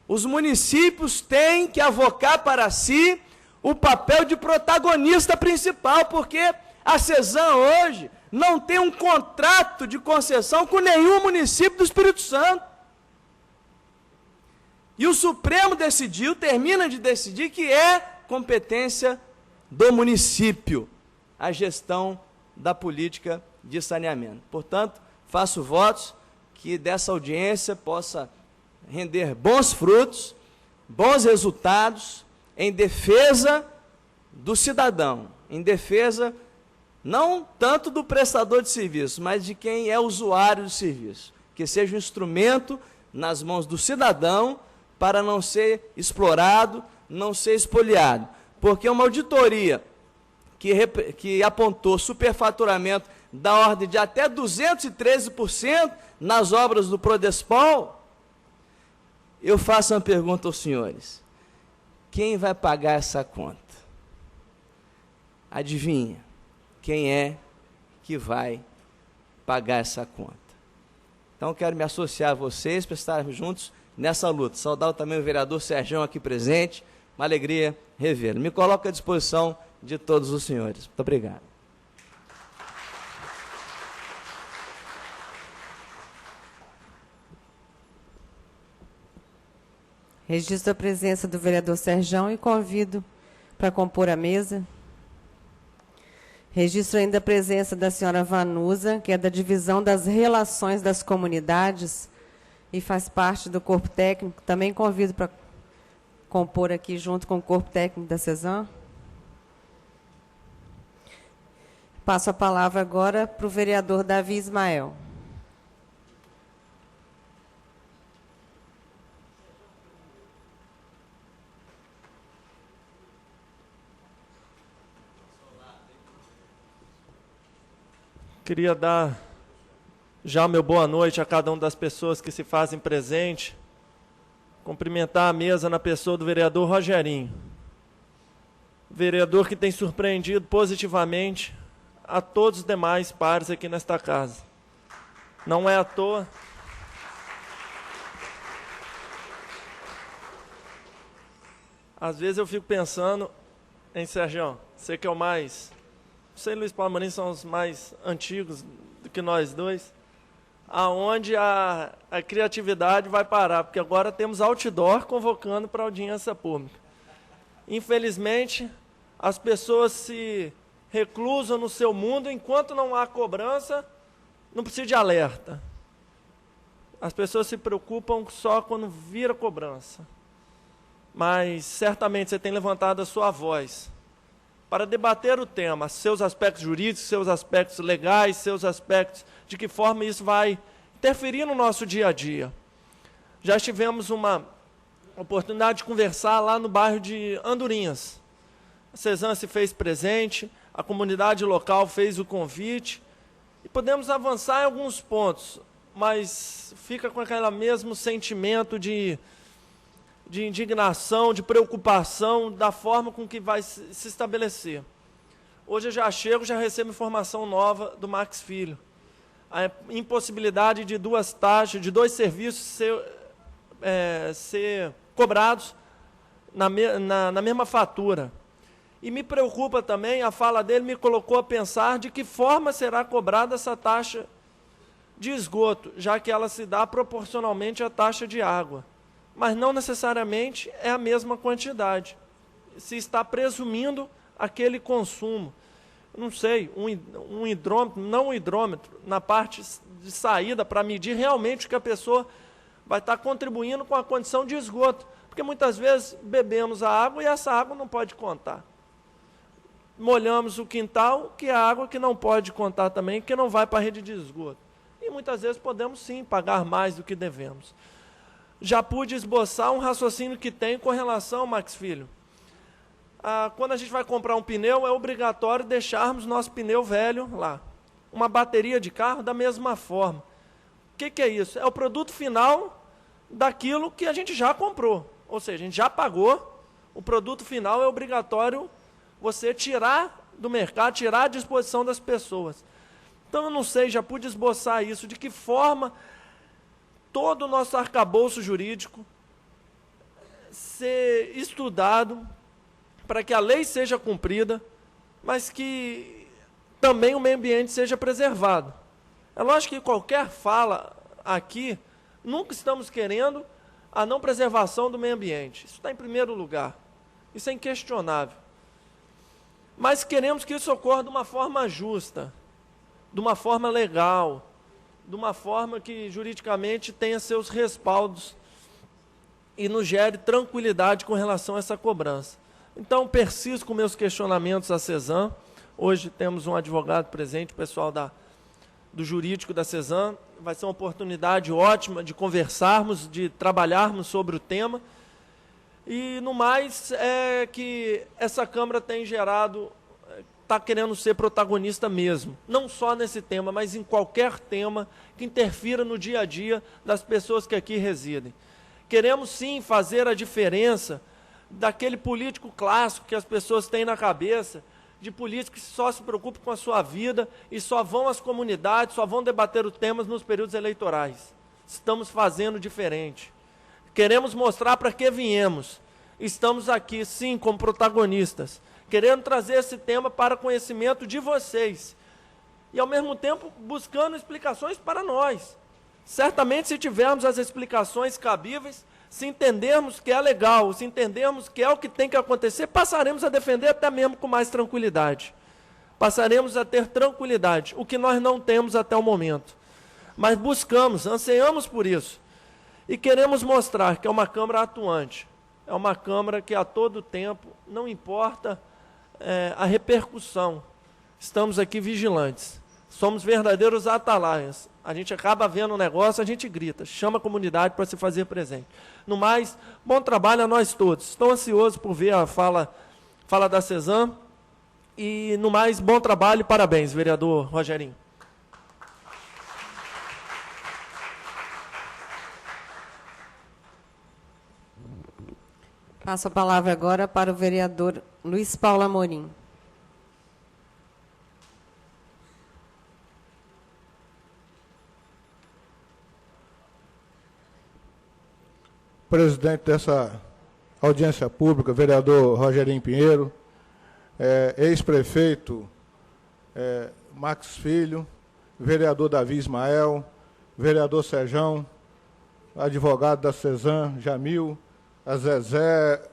Os municípios têm que avocar para si o papel de protagonista principal, porque a CESAM hoje não tem um contrato de concessão com nenhum município do Espírito Santo. E o Supremo decidiu, termina de decidir, que é competência do município a gestão da política de saneamento. Portanto, faço votos que dessa audiência possa render bons frutos, bons resultados, em defesa do cidadão, em defesa não tanto do prestador de serviço, mas de quem é usuário do serviço, que seja um instrumento nas mãos do cidadão para não ser explorado, não ser espoliado. Porque uma auditoria que apontou superfaturamento da ordem de até 213% nas obras do Prodespol, eu faço uma pergunta aos senhores. Quem vai pagar essa conta? Adivinha? Quem é que vai pagar essa conta? Então, quero me associar a vocês para estarmos juntos nessa luta. Saudar também o vereador Sergião aqui presente, uma alegria revê-lo. Me coloco à disposição de todos os senhores. Muito obrigado. Registro a presença do vereador Sergião e convido para compor a mesa. Registro ainda a presença da senhora Vanusa, que é da Divisão das Relações das Comunidades e faz parte do corpo técnico. Também convido para compor aqui junto com o corpo técnico da CESAM. Passo a palavra agora para o vereador Davi Ismael. Queria dar já meu boa noite a cada uma das pessoas que se fazem presente, cumprimentar a mesa na pessoa do vereador Rogerinho, vereador que tem surpreendido positivamente a todos os demais pares aqui nesta casa. Não é à toa às vezes eu fico pensando em Sergião, você que é o mais... Você e Luiz Paulo Amorim são os mais antigos do que nós dois, aonde a criatividade vai parar, porque agora temos outdoor convocando para audiência pública. Infelizmente, as pessoas se reclusam no seu mundo, enquanto não há cobrança, não precisa de alerta. As pessoas se preocupam só quando vira cobrança. Mas certamente você tem levantado a sua voz para debater o tema, seus aspectos jurídicos, seus aspectos legais, seus aspectos, de que forma isso vai interferir no nosso dia a dia. Já tivemos uma oportunidade de conversar lá no bairro de Andorinhas. A CESAM se fez presente, a comunidade local fez o convite, e podemos avançar em alguns pontos, mas fica com aquele mesmo sentimento de indignação, de preocupação da forma com que vai se estabelecer. Hoje eu já chego, já recebo informação nova do Max Filho. A impossibilidade de duas taxas, de dois serviços ser cobrados na mesma fatura. E me preocupa também, a fala dele me colocou a pensar de que forma será cobrada essa taxa de esgoto, já que ela se dá proporcionalmente à taxa de água. Mas não necessariamente é a mesma quantidade. Se está presumindo aquele consumo. Não sei, um hidrômetro, não um hidrômetro, na parte de saída, para medir realmente o que a pessoa vai estar contribuindo com a condição de esgoto. Porque muitas vezes bebemos a água e essa água não pode contar. Molhamos o quintal, que é água que não pode contar também, que não vai para a rede de esgoto. E muitas vezes podemos sim pagar mais do que devemos. Já pude esboçar um raciocínio que tem com relação, Max Filho. Quando a gente vai comprar um pneu, é obrigatório deixarmos nosso pneu velho lá. Uma bateria de carro da mesma forma. O que é isso? É o produto final daquilo que a gente já comprou. Ou seja, a gente já pagou, o produto final é obrigatório você tirar do mercado, tirar à disposição das pessoas. Então, eu não sei, já pude esboçar isso, de que forma todo o nosso arcabouço jurídico ser estudado para que a lei seja cumprida, mas que também o meio ambiente seja preservado. É lógico que qualquer fala aqui, nunca estamos querendo a não preservação do meio ambiente. Isso está em primeiro lugar. Isso é inquestionável. Mas queremos que isso ocorra de uma forma justa, de uma forma legal, de uma forma que juridicamente tenha seus respaldos e nos gere tranquilidade com relação a essa cobrança. Então, persisto com meus questionamentos à CESAM. Hoje temos um advogado presente, o pessoal do jurídico da CESAM. Vai ser uma oportunidade ótima de conversarmos, de trabalharmos sobre o tema. E, no mais, é que essa Câmara tem gerado, está querendo ser protagonista mesmo. Não só nesse tema, mas em qualquer tema que interfira no dia a dia das pessoas que aqui residem. Queremos, sim, fazer a diferença daquele político clássico que as pessoas têm na cabeça, de políticos que só se preocupam com a sua vida e só vão às comunidades, só vão debater os temas nos períodos eleitorais. Estamos fazendo diferente. Queremos mostrar para que viemos. Estamos aqui, sim, como protagonistas, querendo trazer esse tema para conhecimento de vocês. E, ao mesmo tempo, buscando explicações para nós. Certamente, se tivermos as explicações cabíveis, se entendermos que é legal, se entendermos que é o que tem que acontecer, passaremos a defender até mesmo com mais tranquilidade. Passaremos a ter tranquilidade, o que nós não temos até o momento. Mas buscamos, ansiamos por isso. E queremos mostrar que é uma Câmara atuante. É uma Câmara que a todo tempo, não importa a repercussão, estamos aqui vigilantes. Somos verdadeiros atalaias. A gente acaba vendo um negócio, a gente grita, chama a comunidade para se fazer presente. No mais, bom trabalho a nós todos. Estou ansioso por ver a fala da CESAM. E, no mais, bom trabalho e parabéns, vereador Rogerinho. Passo a palavra agora para o vereador Luiz Paulo Amorim. Presidente dessa audiência pública, vereador Rogerinho Pinheiro, ex-prefeito Max Filho, vereador Davi Ismael, vereador Serjão, advogado da CESAM, Jamil, a Zezé,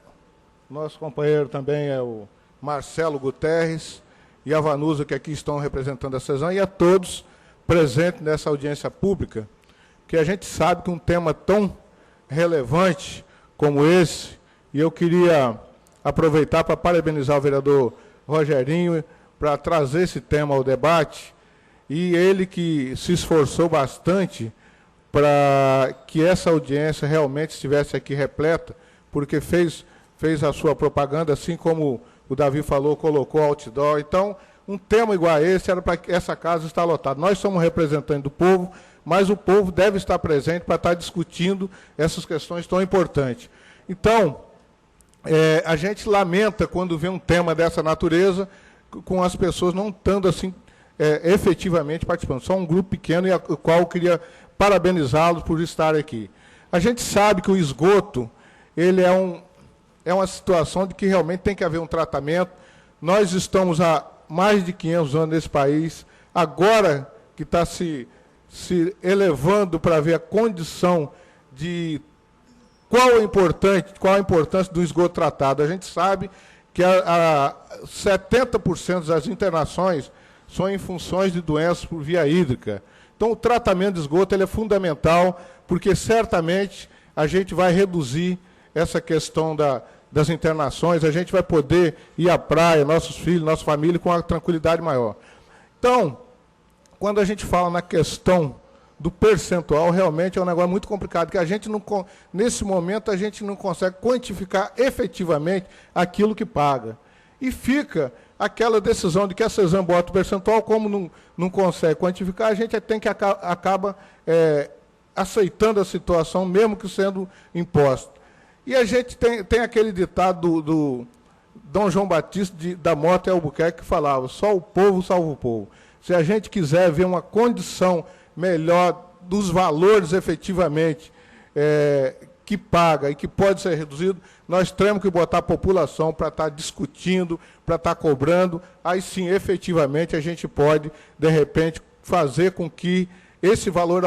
nosso companheiro também é o Marcelo Guterres e a Vanusa, que aqui estão representando a CESAM, e a todos presentes nessa audiência pública, que a gente sabe que um tema tão relevante como esse, e eu queria aproveitar para parabenizar o vereador Rogerinho para trazer esse tema ao debate, e ele que se esforçou bastante para que essa audiência realmente estivesse aqui repleta, porque fez a sua propaganda, assim como o Davi falou, colocou outdoor. Então, um tema igual a esse era para que essa casa estar lotada. Nós somos representantes do povo, mas o povo deve estar presente para estar discutindo essas questões tão importantes. Então, a gente lamenta quando vê um tema dessa natureza, com as pessoas não estando assim efetivamente participando. Só um grupo pequeno, e o qual eu queria parabenizá-los por estar aqui. A gente sabe que o esgoto, ele é uma situação de que realmente tem que haver um tratamento. Nós estamos há mais de 500 anos nesse país, agora que está se elevando para ver a condição de qual a importância do esgoto tratado. A gente sabe que 70% das internações são em funções de doenças por via hídrica. Então, o tratamento de esgoto ele é fundamental, porque certamente a gente vai reduzir essa questão das internações, a gente vai poder ir à praia, nossos filhos, nossa família, com uma tranquilidade maior. Então, quando a gente fala na questão do percentual, realmente é um negócio muito complicado, que a gente não, nesse momento, a gente não consegue quantificar efetivamente aquilo que paga. E fica aquela decisão de que a CESAM bota o percentual, como não consegue quantificar, a gente acaba aceitando a situação, mesmo que sendo imposto. E a gente tem aquele ditado do Dom João Batista da Mota e Albuquerque, que falava: só o povo salva o povo. Se a gente quiser ver uma condição melhor dos valores efetivamente que paga e que pode ser reduzido, nós temos que botar a população para estar discutindo, para estar cobrando. Aí sim, efetivamente, a gente pode, de repente, fazer com que esse valor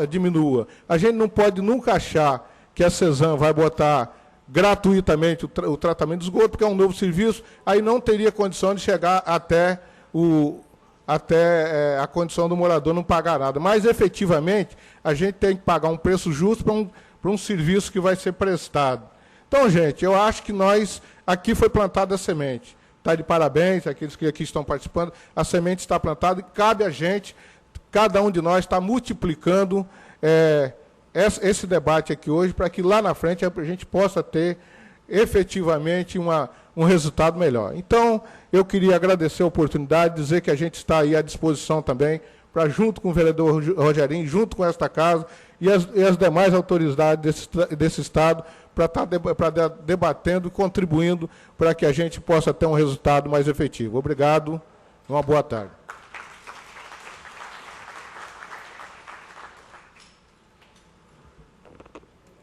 diminua. A gente não pode nunca achar que a CESAM vai botar gratuitamente o tratamento de esgoto, porque é um novo serviço, aí não teria condição de chegar até a condição do morador não pagar nada. Mas, efetivamente, a gente tem que pagar um preço justo para um serviço que vai ser prestado. Então, gente, eu acho que aqui foi plantada a semente. Está de parabéns, aqueles que aqui estão participando, a semente está plantada e cabe a gente, cada um de nós, está multiplicando esse debate aqui hoje, para que lá na frente a gente possa ter efetivamente um resultado melhor. Então, eu queria agradecer a oportunidade, dizer que a gente está aí à disposição também, para, junto com o vereador Rogerinho, junto com esta casa e as demais autoridades desse Estado, para estar debatendo e contribuindo para que a gente possa ter um resultado mais efetivo. Obrigado, uma boa tarde.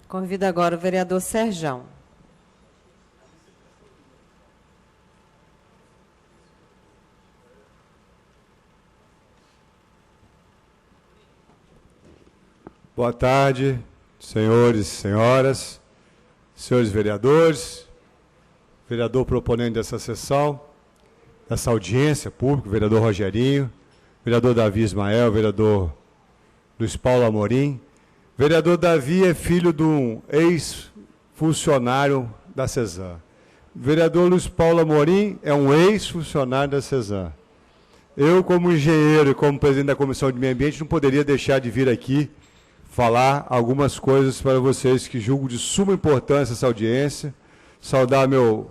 Convido agora o vereador Serjão. Boa tarde, senhores e senhoras, senhores vereadores, vereador proponente dessa sessão, dessa audiência pública, vereador Rogerinho, vereador Davi Ismael, vereador Luiz Paulo Amorim. Vereador Davi é filho de um ex-funcionário da CESAM. Vereador Luiz Paulo Amorim é um ex-funcionário da CESAM. Eu, como engenheiro e como presidente da Comissão de Meio Ambiente, não poderia deixar de vir aqui falar algumas coisas para vocês que julgo de suma importância essa audiência. Saudar meu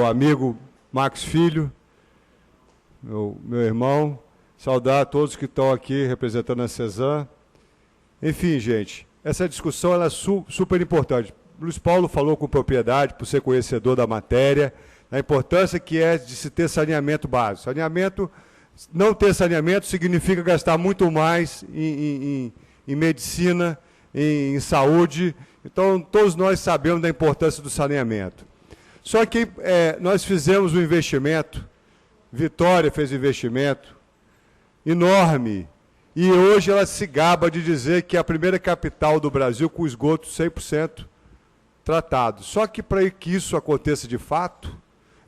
amigo Max Filho, meu irmão, saudar todos que estão aqui representando a CESAM. Enfim, gente, essa discussão ela é super importante. Luiz Paulo falou com propriedade, por ser conhecedor da matéria, a importância que é de se ter saneamento básico. Não ter saneamento significa gastar muito mais em medicina, em saúde. Então, todos nós sabemos da importância do saneamento. Só que nós fizemos um investimento, Vitória fez um investimento enorme, e hoje ela se gaba de dizer que é a primeira capital do Brasil com esgoto 100% tratado. Só que para que isso aconteça de fato,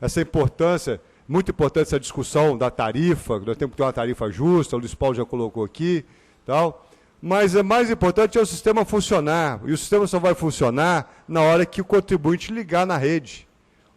essa importância muito importante essa discussão da tarifa, nós temos que ter uma tarifa justa, o Luiz Paulo já colocou aqui, tal. Mas o mais importante é o sistema funcionar, e o sistema só vai funcionar na hora que o contribuinte ligar na rede.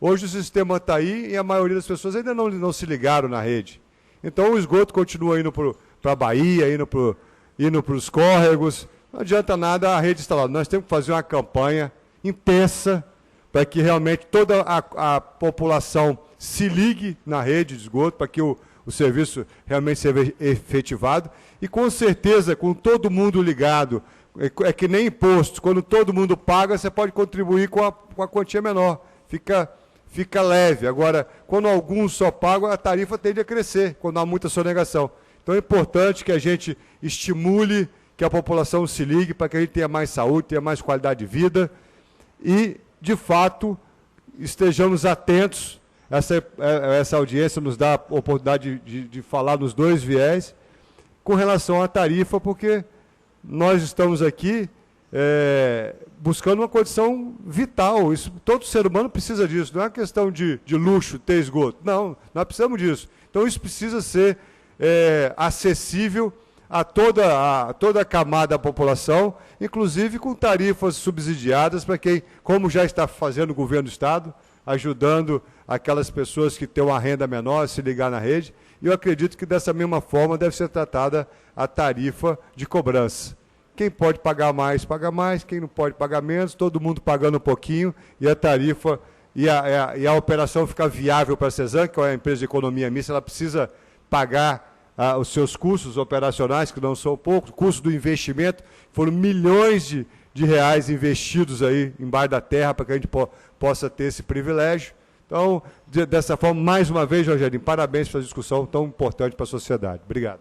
Hoje o sistema está aí e a maioria das pessoas ainda não se ligaram na rede. Então o esgoto continua indo para a Bahia, indo para os córregos, não adianta nada a rede instalada. Nós temos que fazer uma campanha intensa para que realmente toda a população se ligue na rede de esgoto, para que o serviço realmente seja efetivado. E com certeza, com todo mundo ligado, é que nem imposto, quando todo mundo paga, você pode contribuir com a quantia menor, fica leve. Agora, quando alguns só pagam, a tarifa tende a crescer, quando há muita sonegação. Então é importante que a gente estimule, que a população se ligue, para que a gente tenha mais saúde, tenha mais qualidade de vida e, de fato, estejamos atentos. Essa audiência nos dá a oportunidade de falar nos dois viés com relação à tarifa, porque nós estamos aqui buscando uma condição vital. Isso, todo ser humano precisa disso, não é uma questão de luxo ter esgoto. Não, nós precisamos disso. Então isso precisa ser acessível a toda a camada da população, inclusive com tarifas subsidiadas para quem, como já está fazendo o governo do Estado, ajudando aquelas pessoas que têm uma renda menor a se ligar na rede. E eu acredito que dessa mesma forma deve ser tratada a tarifa de cobrança. Quem pode pagar mais, paga mais, quem não pode pagar menos, todo mundo pagando um pouquinho, e a tarifa e a operação ficar viável para a CESAM, que é uma empresa de economia mista, ela precisa pagar os seus custos operacionais, que não são poucos, custo do investimento, foram milhões de reais investidos aí embaixo da terra para que a gente possa ter esse privilégio. Então, dessa forma, mais uma vez, Rogerinho, parabéns pela discussão tão importante para a sociedade. Obrigado.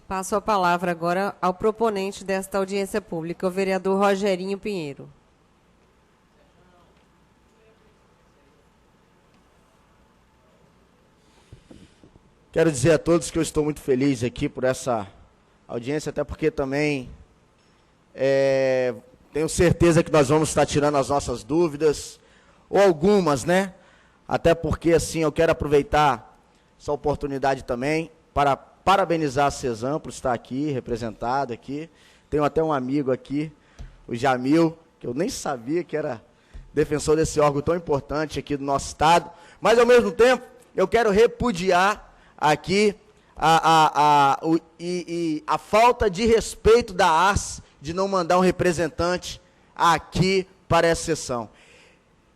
Passo a palavra agora ao proponente desta audiência pública, o vereador Rogerinho Pinheiro. Quero dizer a todos que eu estou muito feliz aqui por essa audiência, até porque também tenho certeza que nós vamos estar tirando as nossas dúvidas, ou algumas, né? Até porque, assim, eu quero aproveitar essa oportunidade também para parabenizar a CESAM por estar aqui, representado aqui. Tenho até um amigo aqui, o Jamil, que eu nem sabia que era defensor desse órgão tão importante aqui do nosso Estado, mas, ao mesmo tempo, eu quero repudiar aqui a falta de respeito da ARS de não mandar um representante aqui para essa sessão.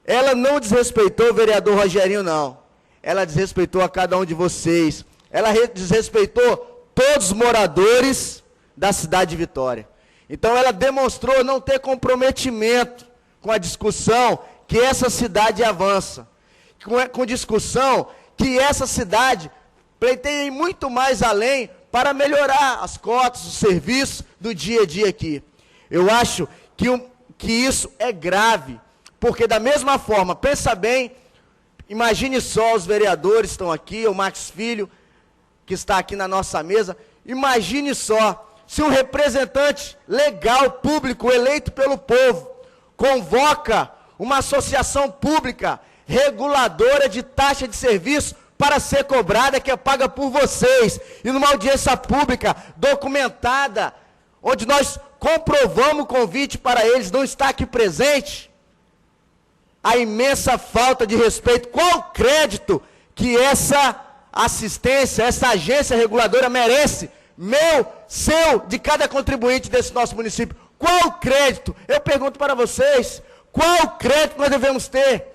Ela não desrespeitou o vereador Rogerinho, não. Ela desrespeitou a cada um de vocês. Ela desrespeitou todos os moradores da cidade de Vitória. Então ela demonstrou não ter comprometimento com a discussão que essa cidade avança. Com discussão que essa cidade pleiteia ir muito mais além para melhorar as cotas, os serviços do dia a dia aqui. Eu acho que isso é grave, porque da mesma forma, pensa bem, imagine só os vereadores que estão aqui, o Max Filho, que está aqui na nossa mesa, imagine só, se um representante legal, público, eleito pelo povo, convoca uma associação pública reguladora de taxa de serviço para ser cobrada, que é paga por vocês, e numa audiência pública documentada, onde nós comprovamos o convite para eles, não estar aqui presente, a imensa falta de respeito. Qual o crédito que essa assistência, essa agência reguladora merece? Meu, seu, de cada contribuinte desse nosso município. Qual o crédito? Eu pergunto para vocês, qual o crédito nós devemos ter?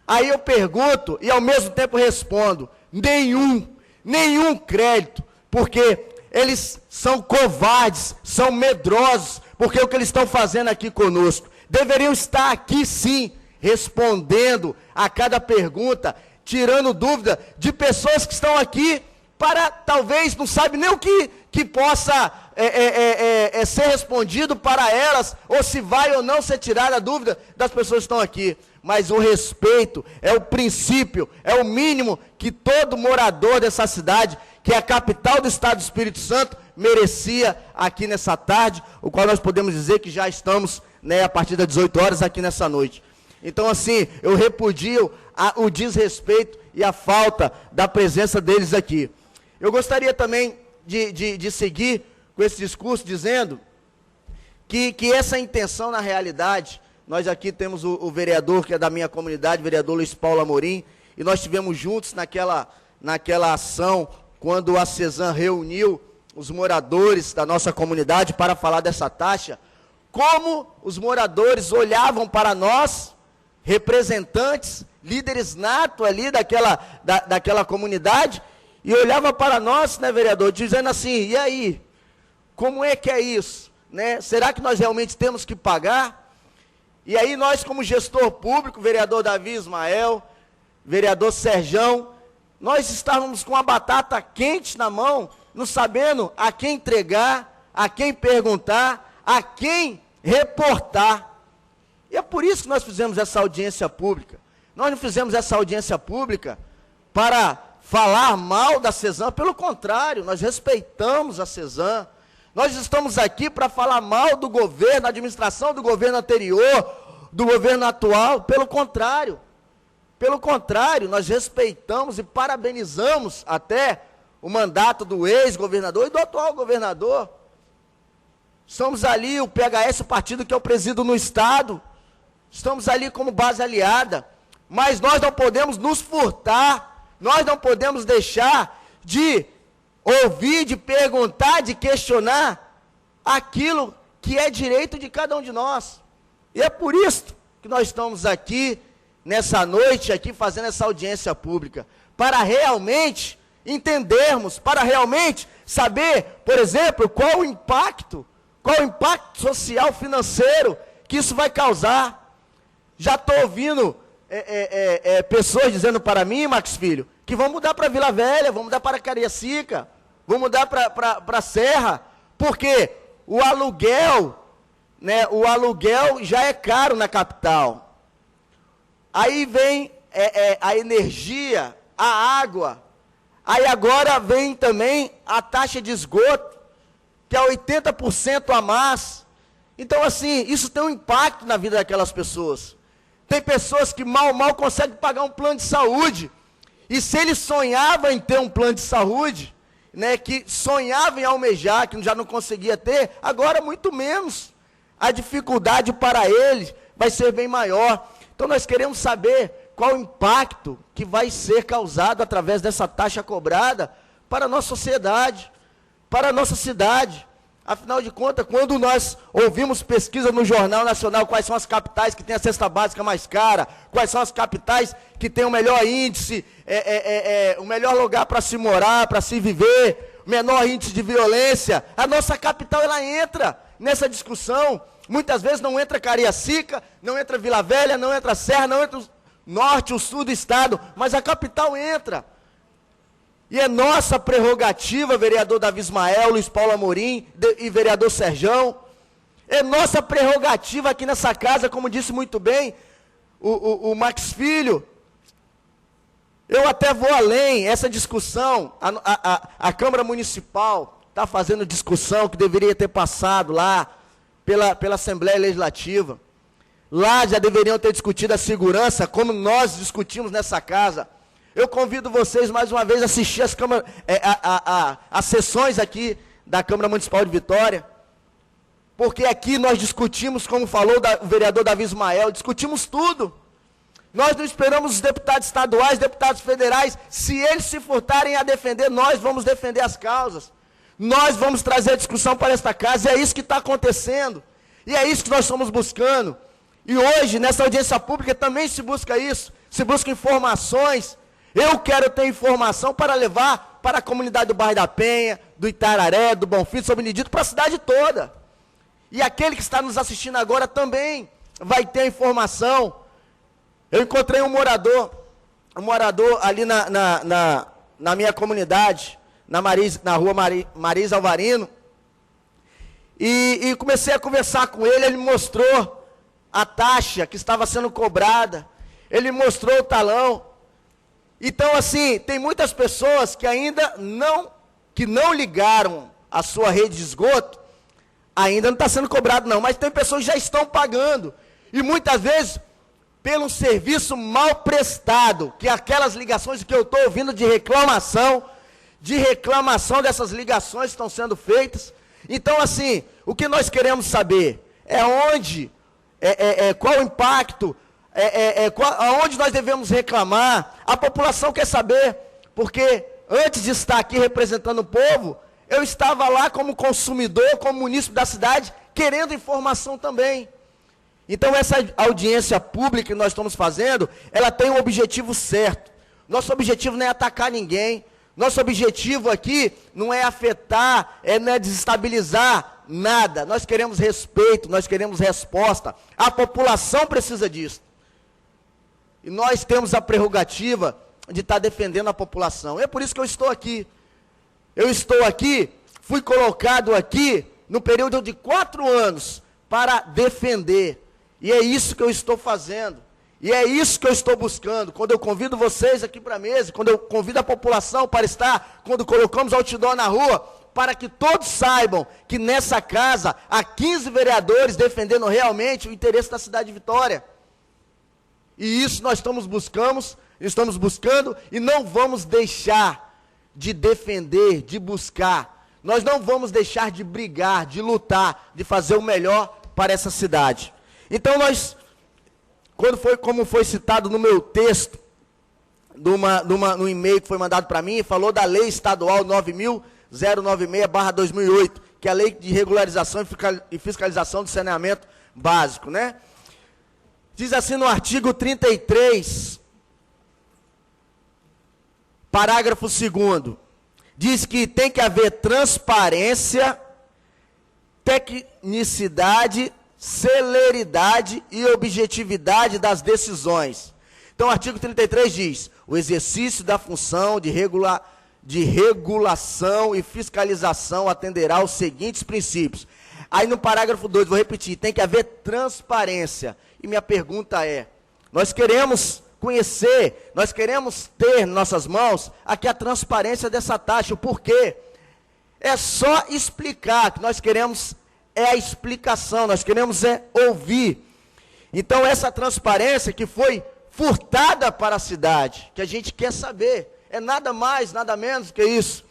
Aí eu pergunto e ao mesmo tempo respondo, nenhum crédito, porque eles são covardes, são medrosos, porque o que eles estão fazendo aqui conosco, deveriam estar aqui sim, respondendo a cada pergunta, tirando dúvida de pessoas que estão aqui para, talvez, não sabe nem o que possa ser respondido para elas, ou se vai ou não ser tirada a dúvida das pessoas que estão aqui. Mas o respeito é o princípio, é o mínimo que todo morador dessa cidade, que é a capital do Estado do Espírito Santo, merecia aqui nessa tarde, o qual nós podemos dizer que já estamos né, a partir das 18 horas aqui nessa noite. Então, assim, eu repudio o desrespeito e a falta da presença deles aqui. Eu gostaria também de seguir com esse discurso dizendo que essa intenção, na realidade, nós aqui temos o vereador que é da minha comunidade, o vereador Luiz Paulo Amorim, e nós estivemos juntos naquela ação, quando a CESAM reuniu os moradores da nossa comunidade para falar dessa taxa, como os moradores olhavam para nós, representantes, líderes natos ali daquela comunidade, e olhavam para nós, né, vereador, dizendo assim, e aí, como é que é isso? Né? Será que nós realmente temos que pagar? E aí nós, como gestor público, vereador Davi Ismael, vereador Serjão, nós estávamos com a batata quente na mão, não sabendo a quem entregar, a quem perguntar, a quem reportar. E é por isso que nós fizemos essa audiência pública. Nós não fizemos essa audiência pública para falar mal da CESAM, pelo contrário, nós respeitamos a CESAM. Nós estamos aqui para falar mal do governo, da administração do governo anterior, do governo atual, pelo contrário. Pelo contrário, nós respeitamos e parabenizamos até o mandato do ex-governador e do atual governador. Estamos ali, o PHS, o partido que eu presido no Estado, estamos ali como base aliada, mas nós não podemos nos furtar, nós não podemos deixar de ouvir, de perguntar, de questionar aquilo que é direito de cada um de nós. E é por isso que nós estamos aqui, nessa noite, aqui fazendo essa audiência pública, para realmente entendermos, para realmente saber, por exemplo, qual o impacto social, financeiro que isso vai causar. Já estou ouvindo pessoas dizendo para mim, Max Filho, que vão mudar para Vila Velha, vão mudar para Cariacica, vão mudar para a Serra, porque o aluguel, né, o aluguel já é caro na capital. Aí vem a energia, a água, aí agora vem também a taxa de esgoto, que é 80% a mais. Então, assim, isso tem um impacto na vida daquelas pessoas. Tem pessoas que mal conseguem pagar um plano de saúde. E se ele sonhava em ter um plano de saúde, né, que sonhava em almejar, que já não conseguia ter, agora muito menos. A dificuldade para ele vai ser bem maior. Então nós queremos saber qual o impacto que vai ser causado através dessa taxa cobrada para a nossa sociedade, para a nossa cidade. Afinal de contas, quando nós ouvimos pesquisa no Jornal Nacional, quais são as capitais que têm a cesta básica mais cara, quais são as capitais que têm o melhor índice, o melhor lugar para se morar, para se viver, menor índice de violência, a nossa capital ela entra nessa discussão. Muitas vezes não entra Cariacica, não entra Vila Velha, não entra Serra, não entra o norte, o sul do estado, mas a capital entra. E é nossa prerrogativa, vereador Davi Ismael, Luiz Paulo Amorim e vereador Serjão, é nossa prerrogativa aqui nessa casa, como disse muito bem o Max Filho. Eu até vou além, essa discussão, a Câmara Municipal está fazendo discussão que deveria ter passado lá pela Assembleia Legislativa. Lá já deveriam ter discutido a segurança, como nós discutimos nessa casa. Eu convido vocês mais uma vez a assistir as sessões aqui da Câmara Municipal de Vitória, porque aqui nós discutimos, como falou o vereador Davi Ismael, discutimos tudo. Nós não esperamos os deputados estaduais, deputados federais, se eles se furtarem a defender, nós vamos defender as causas. Nós vamos trazer a discussão para esta casa, e é isso que está acontecendo, e é isso que nós estamos buscando. E hoje, nessa audiência pública, também se busca isso, se busca informações. Eu quero ter informação para levar para a comunidade do Bairro da Penha, do Itararé, do Bonfim, do São Benedito, para a cidade toda. E aquele que está nos assistindo agora também vai ter informação. Eu encontrei um morador ali na minha comunidade, na rua Marisa Alvarino, e comecei a conversar com ele. Ele me mostrou a taxa que estava sendo cobrada, ele me mostrou o talão. Então, assim, tem muitas pessoas que ainda não ligaram a sua rede de esgoto Ainda não está sendo cobrado não, mas tem pessoas que já estão pagando. E muitas vezes, pelo serviço mal prestado, que aquelas ligações que eu estou ouvindo de reclamação dessas ligações estão sendo feitas. Então, assim, o que nós queremos saber é onde, qual o impacto, aonde nós devemos reclamar. A população quer saber, porque antes de estar aqui representando o povo, eu estava lá como consumidor, como munícipe da cidade, querendo informação também. Então, essa audiência pública que nós estamos fazendo, ela tem um objetivo certo. Nosso objetivo não é atacar ninguém. Nosso objetivo aqui não é afetar, não é desestabilizar nada. Nós queremos respeito, nós queremos resposta. A população precisa disso. E nós temos a prerrogativa de estar defendendo a população. É por isso que eu estou aqui. Eu estou aqui, fui colocado aqui no período de 4 anos para defender. E é isso que eu estou fazendo. E é isso que eu estou buscando. Quando eu convido vocês aqui para a mesa, quando eu convido a população para estar, quando colocamos outdoor na rua, para que todos saibam que nessa casa há 15 vereadores defendendo realmente o interesse da cidade de Vitória. E isso nós estamos buscando e não vamos deixar de defender, de buscar. Nós não vamos deixar de brigar, de lutar, de fazer o melhor para essa cidade. Então nós, como foi citado no meu texto, no e-mail que foi mandado para mim, falou da lei estadual 9.096/2008, que é a lei de regularização e fiscalização do saneamento básico, né? Diz assim no artigo 33, parágrafo 2º, diz que tem que haver transparência, tecnicidade, celeridade e objetividade das decisões. Então, o artigo 33 diz: o exercício da função de regulação e fiscalização atenderá aos seguintes princípios. Aí no parágrafo 2, vou repetir, tem que haver transparência. E minha pergunta é, nós queremos conhecer, nós queremos ter em nossas mãos aqui a transparência dessa taxa. O porquê? É só explicar, que nós queremos a explicação, nós queremos ouvir. Então essa transparência que foi furtada para a cidade, que a gente quer saber, é nada mais, nada menos que isso.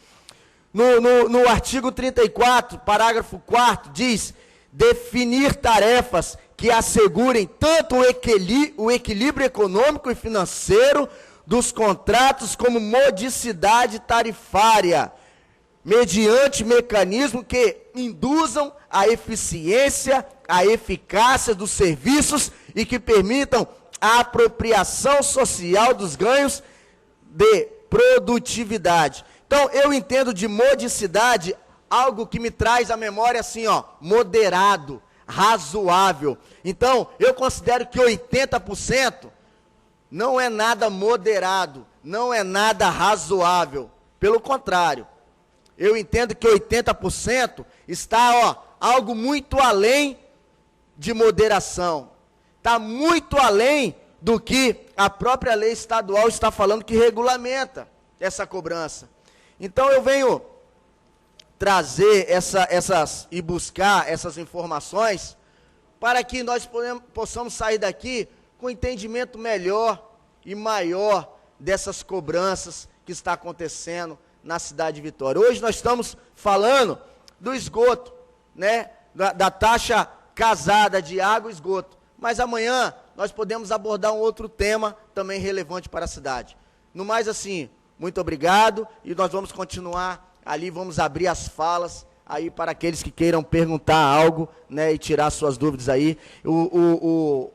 No artigo 34, parágrafo 4º, diz: definir tarefas que assegurem tanto o equilíbrio econômico e financeiro dos contratos, como modicidade tarifária, mediante mecanismos que induzam a eficiência, a eficácia dos serviços e que permitam a apropriação social dos ganhos de produtividade. Então, eu entendo de modicidade algo que me traz à memória assim, moderado, razoável. Então, eu considero que 80% não é nada moderado, não é nada razoável. Pelo contrário, eu entendo que 80% está, algo muito além de moderação. Está muito além do que a própria lei estadual está falando, que regulamenta essa cobrança. Então eu venho trazer e buscar essas informações para que nós possamos sair daqui com entendimento melhor e maior dessas cobranças que está acontecendo na cidade de Vitória. Hoje nós estamos falando do esgoto, né, da taxa casada de água e esgoto, mas amanhã nós podemos abordar um outro tema também relevante para a cidade. No mais, assim, muito obrigado, e nós vamos continuar ali, vamos abrir as falas aí para aqueles que queiram perguntar algo, né, e tirar suas dúvidas aí. O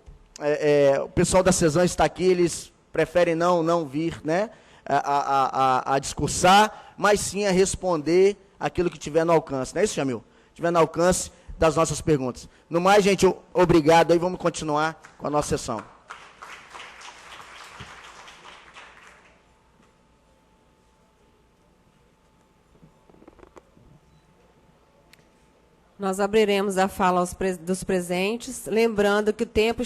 pessoal da CESAM está aqui, eles preferem não vir, né, a discursar, mas sim a responder aquilo que tiver no alcance. Não é isso, Jamil? Tiver no alcance das nossas perguntas. No mais, gente, obrigado, aí vamos continuar com a nossa sessão. Nós abriremos a fala dos presentes, lembrando que o tempo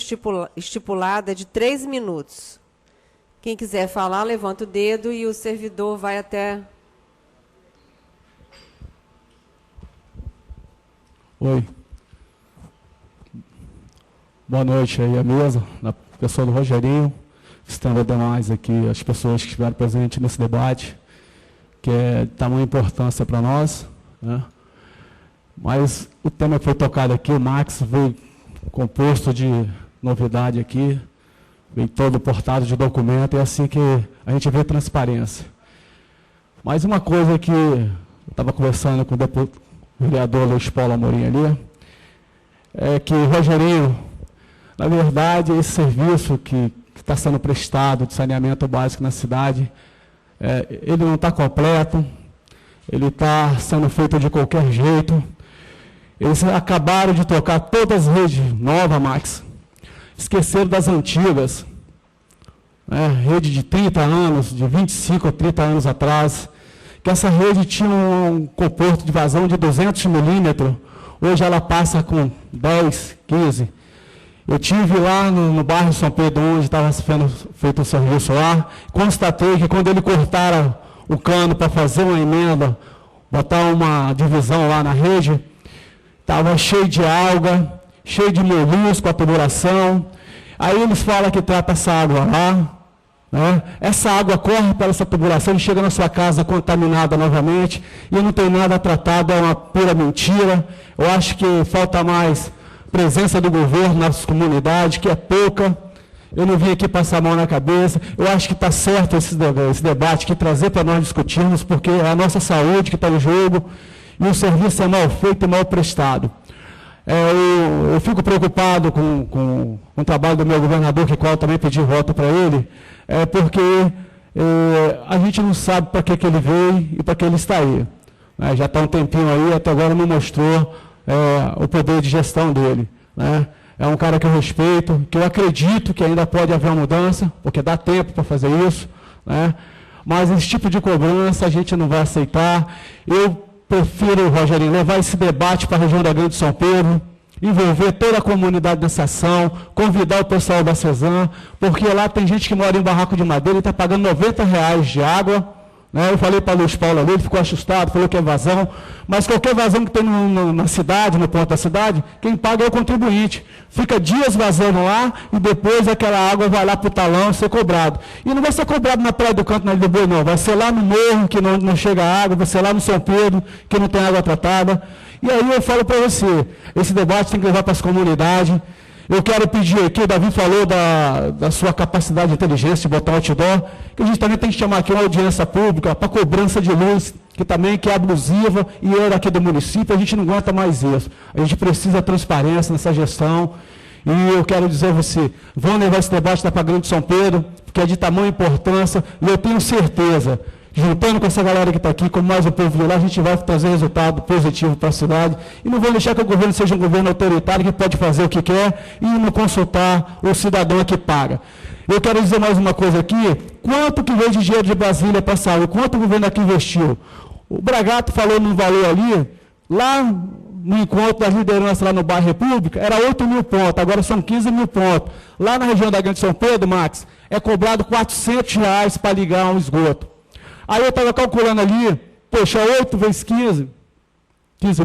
estipulado é de 3 minutos. Quem quiser falar, levanta o dedo e o servidor vai até... Oi. Boa noite aí à mesa, na pessoa do Rogerinho, estando demais aqui as pessoas que estiveram presentes nesse debate, que é de tamanha importância para nós, né? Mas o tema que foi tocado aqui, o Max, veio composto de novidade aqui, veio todo portado de documento, é assim que a gente vê transparência. Mas uma coisa que eu estava conversando com o vereador Luiz Paulo Amorim ali, é que o Rogerinho, na verdade, esse serviço que está sendo prestado de saneamento básico na cidade, ele não está completo, ele está sendo feito de qualquer jeito. Eles acabaram de tocar todas as redes novas, Max, esqueceram das antigas, né? Rede de 30 anos, de 25 a 30 anos atrás, que essa rede tinha um comporto de vazão de 200 milímetros, hoje ela passa com 10, 15. Eu estive lá no bairro São Pedro, onde estava sendo feito o serviço lá, constatei que quando ele cortaram o cano para fazer uma emenda, botar uma divisão lá na rede, estava cheio de alga, cheio de molusco, a tubulação. Aí eles falam que trata essa água lá, né? Essa água corre pela essa tubulação e chega na sua casa contaminada novamente, e não tem nada tratado, é uma pura mentira. Eu acho que falta mais presença do governo nas comunidades, que é pouca. Eu não vim aqui passar a mão na cabeça. Eu acho que está certo esse debate que trazer para nós discutirmos, porque é a nossa saúde que está em jogo e o serviço é mal feito e mal prestado. Eu fico preocupado com o trabalho do meu governador, que qual eu também pedi voto para ele, porque a gente não sabe para que ele veio e para que ele está aí. Já está um tempinho aí, até agora não mostrou o poder de gestão dele, né? É um cara que eu respeito, que eu acredito que ainda pode haver uma mudança, porque dá tempo para fazer isso, né? Mas esse tipo de cobrança a gente não vai aceitar. Eu prefiro, Rogerinho, levar esse debate para a região da Grande São Pedro, envolver toda a comunidade nessa ação, convidar o pessoal da CESAM, porque lá tem gente que mora em barraco de madeira e está pagando R$90 de água, né? Eu falei para o Luiz Paulo ali, ele ficou assustado, falou que é vazão, mas qualquer vazão que tem na cidade, no ponto da cidade, quem paga é o contribuinte. Fica dias vazando lá e depois aquela água vai lá para o talão ser cobrado. E não vai ser cobrado na Praia do Canto, na Ilha do Boi, não. Vai ser lá no Morro, que não chega água, vai ser lá no São Pedro, que não tem água tratada. E aí eu falo para você, esse debate tem que levar para as comunidades. Eu quero pedir aqui, o Davi falou da sua capacidade de inteligência de botar outdoor, que a gente também tem que chamar aqui uma audiência pública para cobrança de luz, que é abusiva e é daqui do município, a gente não aguenta mais isso. A gente precisa de transparência nessa gestão. E eu quero dizer a você, vão levar esse debate para a Grande São Pedro, porque é de tamanha importância, e eu tenho certeza, juntando com essa galera que está aqui, com mais o povo de lá, a gente vai trazer resultado positivo para a cidade, e não vou deixar que o governo seja um governo autoritário que pode fazer o que quer e não consultar o cidadão que paga. Eu quero dizer mais uma coisa aqui, quanto que veio de dinheiro de Brasília para a saúde, quanto o governo aqui investiu? O Bragato falou num valor ali, lá no encontro das lideranças lá no bairro República, era 8 mil pontos, agora são 15 mil pontos. Lá na região da Grande São Pedro, Max, é cobrado R$400 para ligar um esgoto. Aí eu estava calculando ali, poxa, 8 vezes 15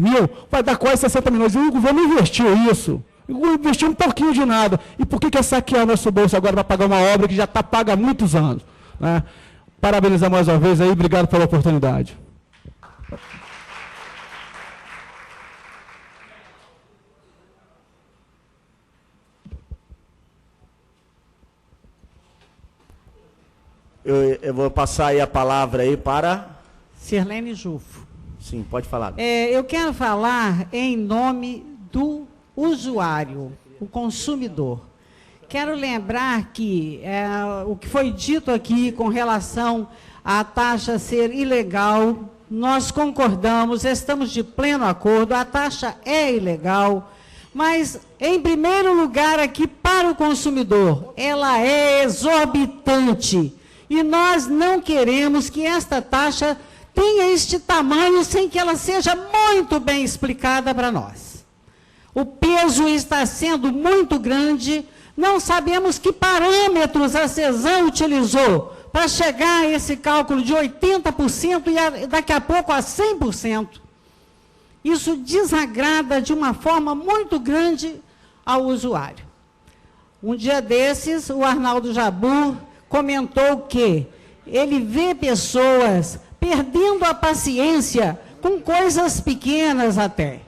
mil, vai dar quase 60 milhões. E o governo investiu isso. Investiu um pouquinho de nada. E por que é saquear nosso bolso agora para pagar uma obra que já está paga há muitos anos? Né? Parabenizar mais uma vez aí, obrigado pela oportunidade. Eu vou passar aí a palavra aí para... Sirlene Jufo. Sim, pode falar. Eu quero falar em nome do usuário, o consumidor. Quero lembrar que o que foi dito aqui com relação à taxa ser ilegal, nós concordamos, estamos de pleno acordo, a taxa é ilegal, mas, em primeiro lugar, aqui para o consumidor, ela é exorbitante. E nós não queremos que esta taxa tenha este tamanho sem que ela seja muito bem explicada para nós. O peso está sendo muito grande, não sabemos que parâmetros a CESAM utilizou para chegar a esse cálculo de 80% e daqui a pouco a 100%. Isso desagrada de uma forma muito grande ao usuário. Um dia desses, o Arnaldo Jabur comentou que ele vê pessoas perdendo a paciência com coisas pequenas até.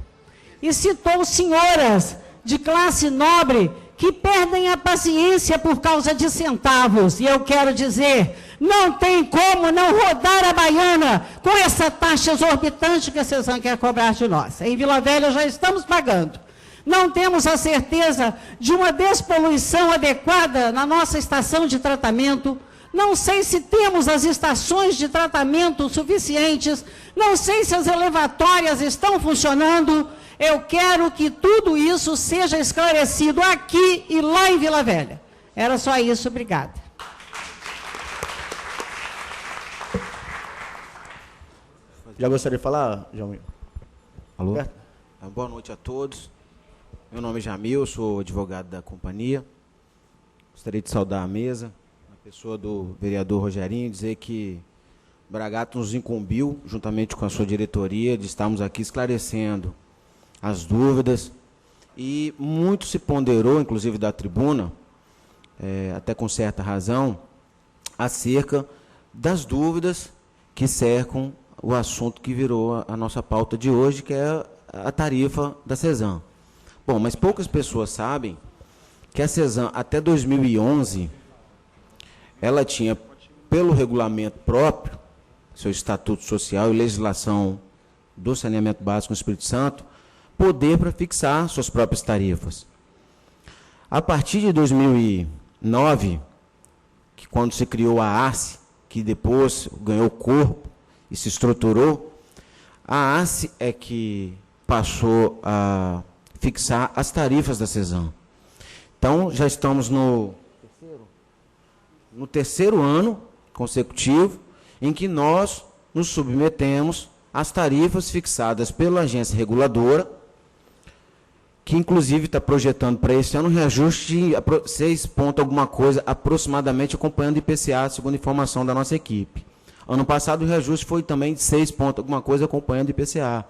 E citou senhoras de classe nobre que perdem a paciência por causa de centavos. E eu quero dizer, não tem como não rodar a baiana com essa taxa exorbitante que a CESAM quer cobrar de nós. Em Vila Velha já estamos pagando. Não temos a certeza de uma despoluição adequada na nossa estação de tratamento. Não sei se temos as estações de tratamento suficientes. Não sei se as elevatórias estão funcionando. Eu quero que tudo isso seja esclarecido aqui e lá em Vila Velha. Era só isso, obrigada. Já gostaria de falar, Jamil? Alô? Boa noite a todos. Meu nome é Jamil, sou advogado da companhia. Gostaria de saudar a mesa, a pessoa do vereador Rogerinho, dizer que Bragato nos incumbiu, juntamente com a sua diretoria, de estarmos aqui esclarecendo as dúvidas, e muito se ponderou, inclusive da tribuna, até com certa razão, acerca das dúvidas que cercam o assunto que virou a nossa pauta de hoje, que é a tarifa da CESAM. Bom, mas poucas pessoas sabem que a CESAM, até 2011, ela tinha, pelo regulamento próprio, seu estatuto social e legislação do saneamento básico no Espírito Santo, poder para fixar suas próprias tarifas. A partir de 2009, que quando se criou a ARCE, que depois ganhou corpo e se estruturou, a ARCE é que passou a fixar as tarifas da CESAM. Então, já estamos no terceiro ano consecutivo em que nós nos submetemos às tarifas fixadas pela agência reguladora, que inclusive está projetando para esse ano um reajuste de 6 pontos alguma coisa, aproximadamente acompanhando o IPCA, segundo informação da nossa equipe. Ano passado o reajuste foi também de 6 pontos alguma coisa, acompanhando o IPCA.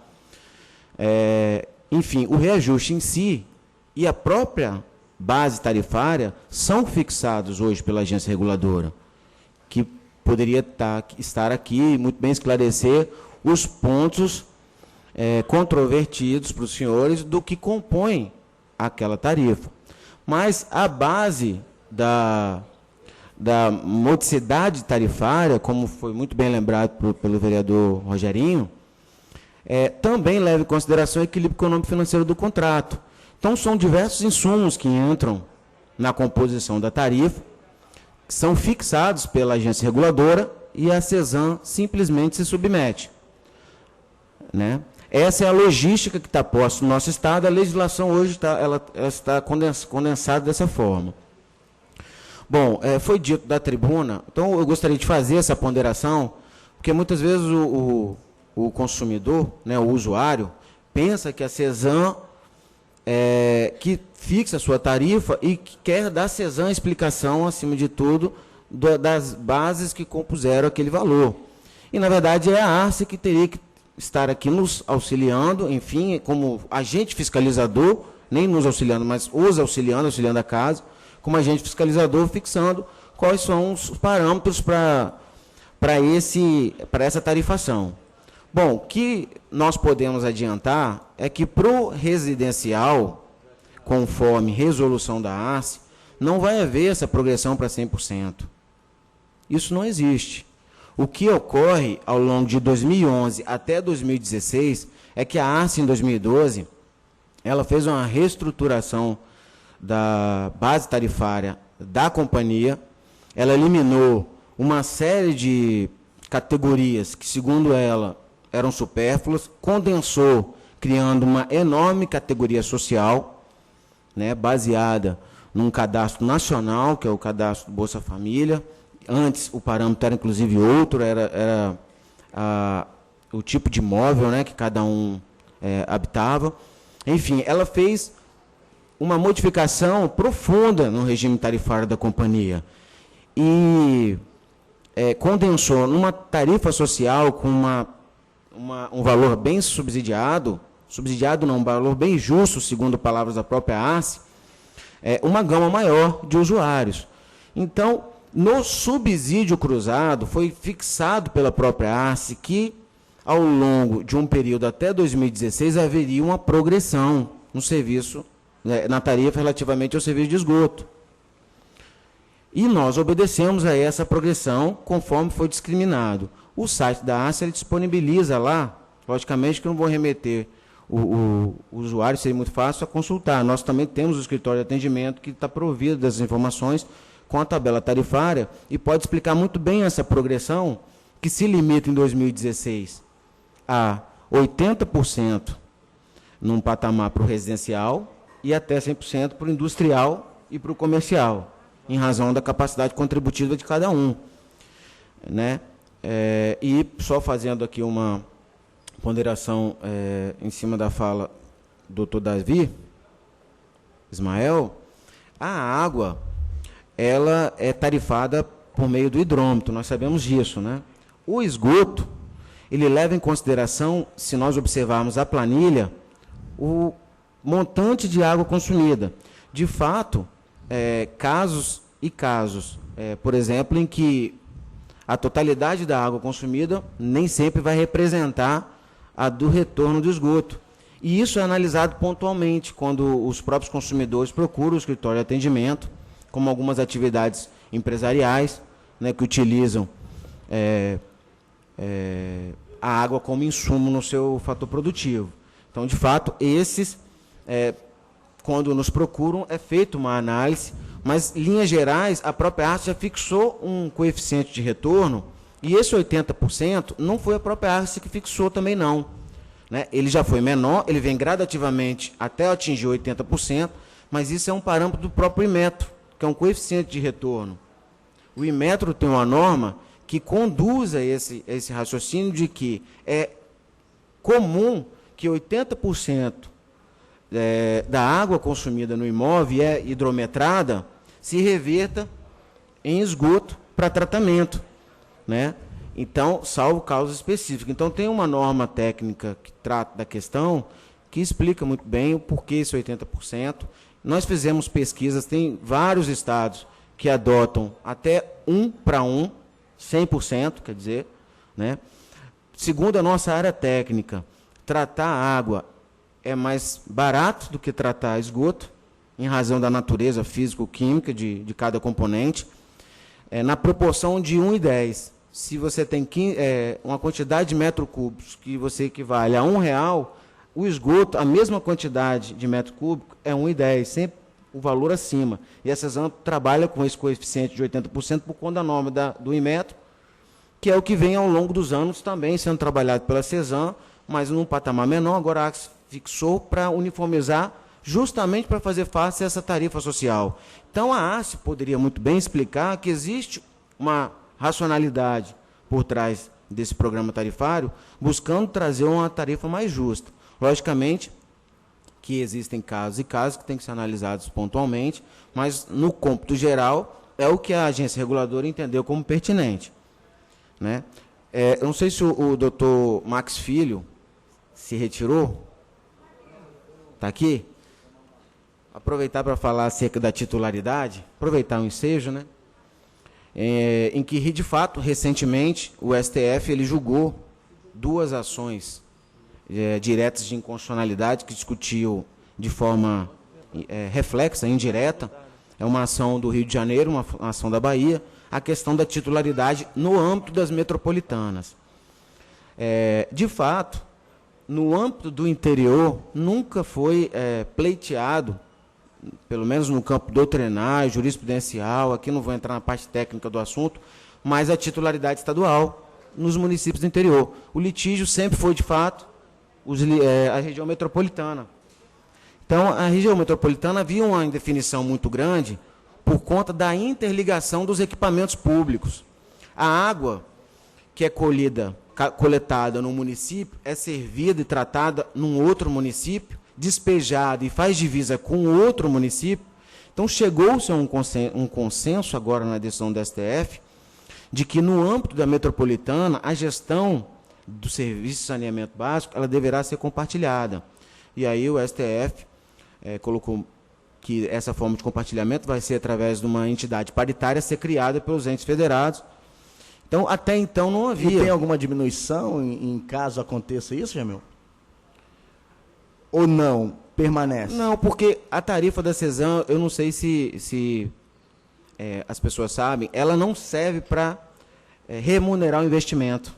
Enfim, o reajuste em si e a própria base tarifária são fixados hoje pela agência reguladora, que poderia estar aqui muito bem esclarecer os pontos controvertidos para os senhores do que compõe aquela tarifa. Mas a base da modicidade tarifária, como foi muito bem lembrado pelo vereador Rogerinho, também leva em consideração o equilíbrio econômico-financeiro do contrato. Então, são diversos insumos que entram na composição da tarifa, que são fixados pela agência reguladora e a CESAM simplesmente se submete, né? Essa é a logística que está posta no nosso Estado. A legislação hoje ela está condensada dessa forma. Bom, foi dito da tribuna, então eu gostaria de fazer essa ponderação, porque muitas vezes o consumidor, né, o usuário, pensa que a CESAM que fixa a sua tarifa e que quer dar à CESAM explicação, acima de tudo, das bases que compuseram aquele valor. E, na verdade, é a ARCE que teria que estar aqui nos auxiliando, enfim, como agente fiscalizador, nem nos auxiliando, mas os auxiliando a casa, como agente fiscalizador, fixando quais são os parâmetros para essa tarifação. Bom, o que nós podemos adiantar é que para o residencial, conforme resolução da ARCE, não vai haver essa progressão para 100%. Isso não existe. O que ocorre ao longo de 2011 até 2016 é que a ARCE, em 2012, ela fez uma reestruturação da base tarifária da companhia, ela eliminou uma série de categorias que, segundo ela, eram supérfluas, condensou, criando uma enorme categoria social, né, baseada num cadastro nacional, que é o cadastro do Bolsa Família. Antes, o parâmetro era, inclusive, outro, era o tipo de imóvel, né, que cada um habitava. Enfim, ela fez uma modificação profunda no regime tarifário da companhia e condensou numa tarifa social com um valor bem subsidiado não, um valor bem justo, segundo palavras da própria ARCE, uma gama maior de usuários. Então, no subsídio cruzado, foi fixado pela própria ARCE que, ao longo de um período até 2016, haveria uma progressão no serviço, na tarifa relativamente ao serviço de esgoto. E nós obedecemos a essa progressão conforme foi discriminado. O site da ARCE ele disponibiliza lá, logicamente que eu não vou remeter o usuário, seria muito fácil a consultar. Nós também temos o escritório de atendimento que está provido das informações com a tabela tarifária e pode explicar muito bem essa progressão que se limita em 2016 a 80% num patamar para o residencial e até 100% para o industrial e para o comercial, em razão da capacidade contributiva de cada um, né? E só fazendo aqui uma ponderação em cima da fala do Dr. Davi Ismael, a água ela é tarifada por meio do hidrômetro, nós sabemos disso, né? O esgoto, ele leva em consideração, se nós observarmos a planilha, o montante de água consumida. De fato, casos e casos, por exemplo, em que a totalidade da água consumida nem sempre vai representar a do retorno do esgoto. E isso é analisado pontualmente, quando os próprios consumidores procuram o escritório de atendimento, como algumas atividades empresariais, né, que utilizam a água como insumo no seu fator produtivo. Então, de fato, esses, quando nos procuram, é feita uma análise, mas, em linhas gerais, a própria ARCE já fixou um coeficiente de retorno, e esse 80% não foi a própria ARCE que fixou também, não. Né? Ele já foi menor, ele vem gradativamente até atingir 80%, mas isso é um parâmetro do próprio Inmetro, que é um coeficiente de retorno. O Inmetro tem uma norma que conduz a esse raciocínio de que é comum que 80% da água consumida no imóvel e é hidrometrada se reverta em esgoto para tratamento, né? Então, salvo causas específicas. Então, tem uma norma técnica que trata da questão, que explica muito bem o porquê esse 80%. Nós fizemos pesquisas, tem vários estados que adotam até 1 para 1, 100%, quer dizer, né? Segundo a nossa área técnica, tratar a água é mais barato do que tratar esgoto, em razão da natureza físico-química de cada componente, na proporção de 1:10. Se você tem uma quantidade de metros cúbicos que você equivale a R$1, o esgoto, a mesma quantidade de metro cúbico, é 1,10, sempre o valor acima. E a CESAM trabalha com esse coeficiente de 80% por conta da norma do Inmetro, que é o que vem ao longo dos anos também sendo trabalhado pela CESAM, mas num patamar menor. Agora a ARCE fixou para uniformizar, justamente para fazer face a essa tarifa social. Então a ARCE poderia muito bem explicar que existe uma racionalidade por trás desse programa tarifário, buscando trazer uma tarifa mais justa. Logicamente que existem casos e casos que têm que ser analisados pontualmente, mas no cômputo geral é o que a agência reguladora entendeu como pertinente, né? Eu não sei se o doutor Max Filho se retirou. Está aqui? Aproveitar para falar acerca da titularidade, aproveitar o ensejo, né? Em que, de fato, recentemente, o STF ele julgou 2 ações diretas de inconstitucionalidade que discutiu de forma reflexa, indireta. É uma ação do Rio de Janeiro, uma ação da Bahia, a questão da titularidade no âmbito das metropolitanas. De fato, no âmbito do interior, nunca foi pleiteado, pelo menos no campo doutrinário, jurisprudencial, aqui não vou entrar na parte técnica do assunto, mas a titularidade estadual nos municípios do interior. O litígio sempre foi, de fato, a região metropolitana. Então, a região metropolitana havia uma indefinição muito grande por conta da interligação dos equipamentos públicos. A água que é coletada no município é servida e tratada num outro município, despejada e faz divisa com outro município. Então, chegou-se a um consenso agora na decisão do STF de que, no âmbito da metropolitana, a gestão do serviço de saneamento básico ela deverá ser compartilhada. E aí o STF colocou que essa forma de compartilhamento vai ser através de uma entidade paritária ser criada pelos entes federados. Então, até então, não havia. E tem alguma diminuição em caso aconteça isso, Jamil? Ou não? Permanece? Não, porque a tarifa da CESAM, eu não sei se as pessoas sabem, ela não serve para remunerar o investimento.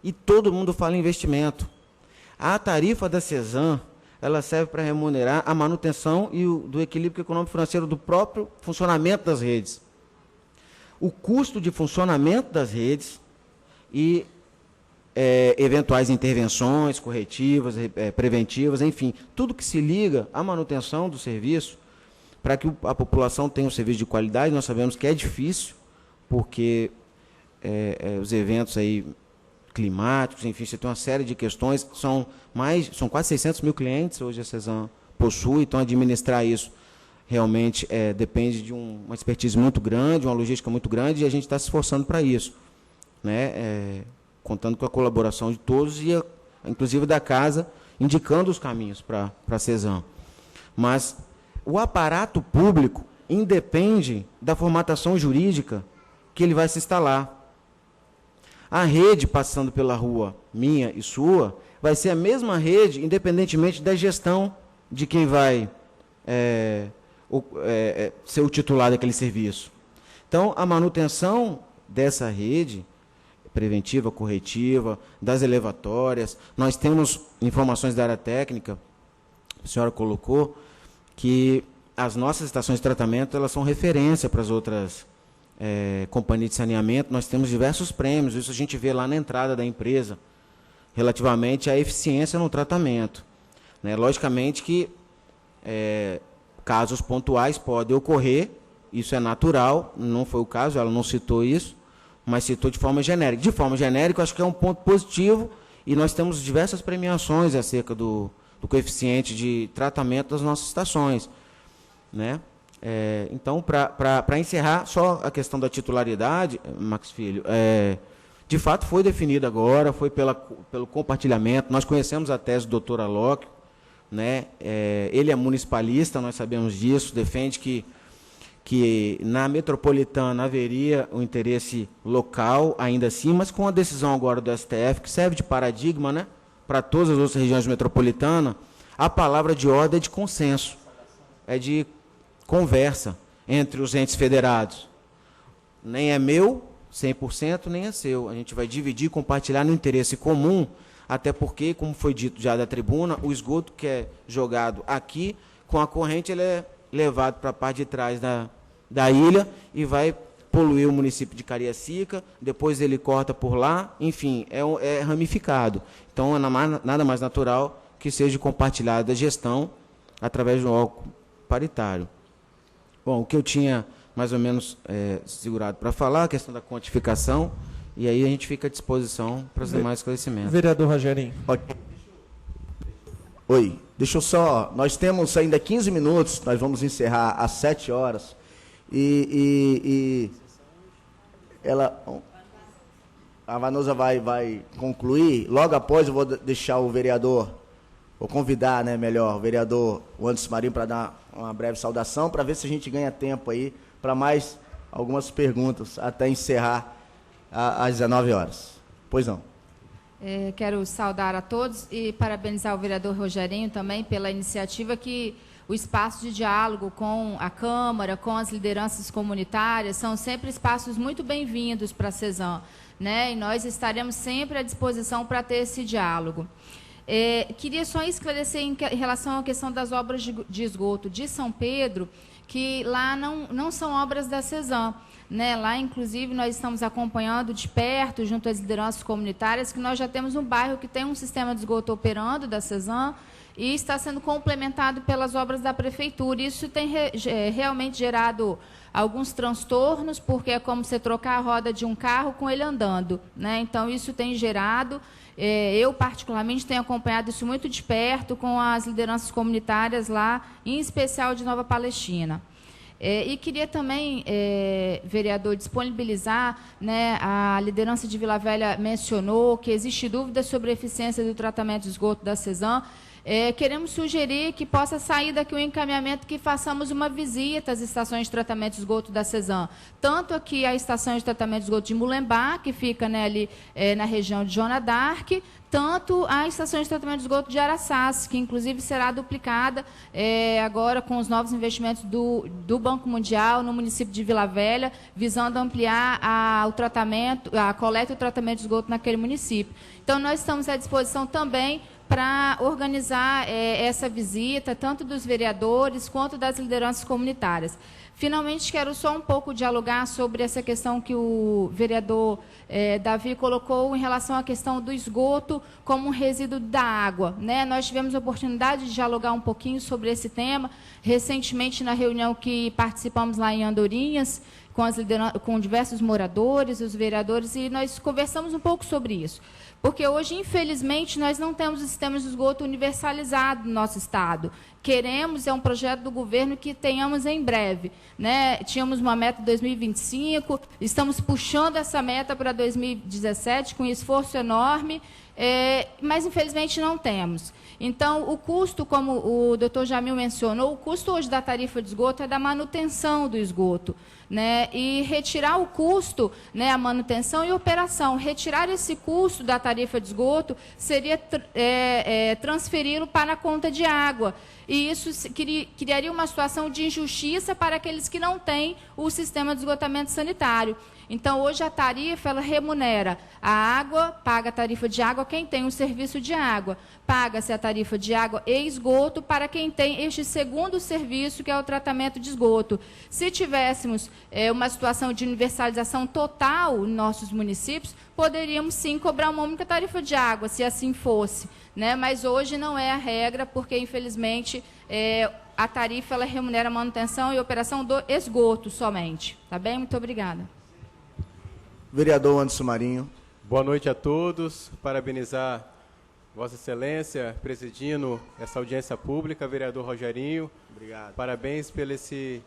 E todo mundo fala em investimento. A tarifa da CESAM, ela serve para remunerar a manutenção e do equilíbrio econômico financeiro do próprio funcionamento das redes. O custo de funcionamento das redes e eventuais intervenções corretivas, preventivas, enfim, tudo que se liga à manutenção do serviço, para que a população tenha um serviço de qualidade. Nós sabemos que é difícil, porque os eventos aí climáticos, enfim, você tem uma série de questões, são quase 600 mil clientes hoje a CESAM possui, então administrar isso realmente depende de uma expertise muito grande, uma logística muito grande, e a gente está se esforçando para isso, né? Contando com a colaboração de todos e, inclusive, da casa, indicando os caminhos para a CESAM. Mas o aparato público independe da formatação jurídica que ele vai se instalar. A rede passando pela rua minha e sua vai ser a mesma rede, independentemente da gestão de quem vai ser o titular daquele serviço. Então, a manutenção dessa rede preventiva, corretiva, das elevatórias, nós temos informações da área técnica, a senhora colocou, que as nossas estações de tratamento elas são referência para as outras companhias de saneamento. Nós temos diversos prêmios, isso a gente vê lá na entrada da empresa, relativamente à eficiência no tratamento, né? Logicamente que casos pontuais podem ocorrer, isso é natural, não foi o caso, ela não citou isso, mas citou de forma genérica. De forma genérica, acho que é um ponto positivo, e nós temos diversas premiações acerca do coeficiente de tratamento das nossas estações, né? Então, para encerrar, só a questão da titularidade, Max Filho, de fato foi definida agora, foi pelo compartilhamento. Nós conhecemos a tese do doutor Alóquio, né? Ele é municipalista, nós sabemos disso, defende que na metropolitana haveria o interesse local, ainda assim, mas com a decisão agora do STF, que serve de paradigma, né, para todas as outras regiões metropolitanas, a palavra de ordem é de consenso, é de conversa entre os entes federados. Nem é meu, 100%, nem é seu. A gente vai dividir, compartilhar no interesse comum, até porque, como foi dito já da tribuna, o esgoto que é jogado aqui, com a corrente, ele é levado para a parte de trás da ilha e vai poluir o município de Cariacica, depois ele corta por lá, enfim, é ramificado. Então, é nada mais natural que seja compartilhada a gestão através de um órgão paritário. Bom, o que eu tinha mais ou menos segurado para falar, a questão da quantificação, e aí a gente fica à disposição para os demais esclarecimentos. Vereador Rogerinho. Oi, deixa eu só... Nós temos ainda 15 minutos, nós vamos encerrar às 7 horas. A Vanusa vai concluir. Logo após eu vou deixar o vereador, vou convidar, né, melhor, o vereador Anderson Marinho para dar uma breve saudação, para ver se a gente ganha tempo aí para mais algumas perguntas, até encerrar às 19 horas. Pois não. Quero saudar a todos e parabenizar o vereador Rogerinho também pela iniciativa que o espaço de diálogo com a Câmara, com as lideranças comunitárias, são sempre espaços muito bem-vindos para a CESAM, né? E nós estaremos sempre à disposição para ter esse diálogo. Queria só esclarecer em relação à questão das obras de esgoto de São Pedro, que lá não são obras da CESAM, né? Lá, inclusive, nós estamos acompanhando de perto, junto às lideranças comunitárias, que nós já temos um bairro que tem um sistema de esgoto operando da CESAM e está sendo complementado pelas obras da Prefeitura. Isso tem realmente gerado alguns transtornos, porque é como você trocar a roda de um carro com ele andando, né? Então, isso tem gerado... eu, particularmente, tenho acompanhado isso muito de perto com as lideranças comunitárias lá, em especial de Nova Palestina. E queria também, vereador, disponibilizar, né, a liderança de Vila Velha mencionou que existe dúvida sobre a eficiência do tratamento de esgoto da CESAM. queremos sugerir que possa sair daqui um encaminhamento que façamos uma visita às estações de tratamento de esgoto da CESAM. Tanto aqui a estação de tratamento de esgoto de Mulembá, que fica, né, ali na região de Joana d'Arc, tanto a estação de tratamento de esgoto de Araçás, que inclusive será duplicada agora com os novos investimentos do Banco Mundial no município de Vila Velha, visando ampliar a coleta e o tratamento de esgoto naquele município. Então, nós estamos à disposição também para organizar essa visita, tanto dos vereadores quanto das lideranças comunitárias. Finalmente, quero só um pouco dialogar sobre essa questão que o vereador Davi colocou em relação à questão do esgoto como um resíduo da água, né? Nós tivemos a oportunidade de dialogar um pouquinho sobre esse tema, recentemente na reunião que participamos lá em Andorinhas, com diversos moradores, os vereadores, e nós conversamos um pouco sobre isso. Porque hoje, infelizmente, nós não temos o sistema de esgoto universalizado no nosso estado. Queremos, é um projeto do governo que tenhamos em breve, né? Tínhamos uma meta 2025, estamos puxando essa meta para 2017 com esforço enorme, mas infelizmente não temos. Então, o custo, como o doutor Jamil mencionou, o custo hoje da tarifa de esgoto é da manutenção do esgoto, né? E retirar o custo, né, a manutenção e operação, retirar esse custo da tarifa de esgoto seria transferi-lo para a conta de água. E isso criaria uma situação de injustiça para aqueles que não têm o sistema de esgotamento sanitário. Então, hoje a tarifa, ela remunera a água, paga a tarifa de água quem tem um serviço de água, paga-se a tarifa de água e esgoto para quem tem este segundo serviço, que é o tratamento de esgoto. Se tivéssemos uma situação de universalização total em nossos municípios, poderíamos sim cobrar uma única tarifa de água, se assim fosse, né? Mas hoje não é a regra, porque, infelizmente, a tarifa ela remunera a manutenção e operação do esgoto somente. Tá bem? Muito obrigada. Vereador Anderson Marinho. Boa noite a todos. Parabenizar Vossa Excelência, presidindo essa audiência pública, vereador Rogerinho. Obrigado. Parabéns pelo esse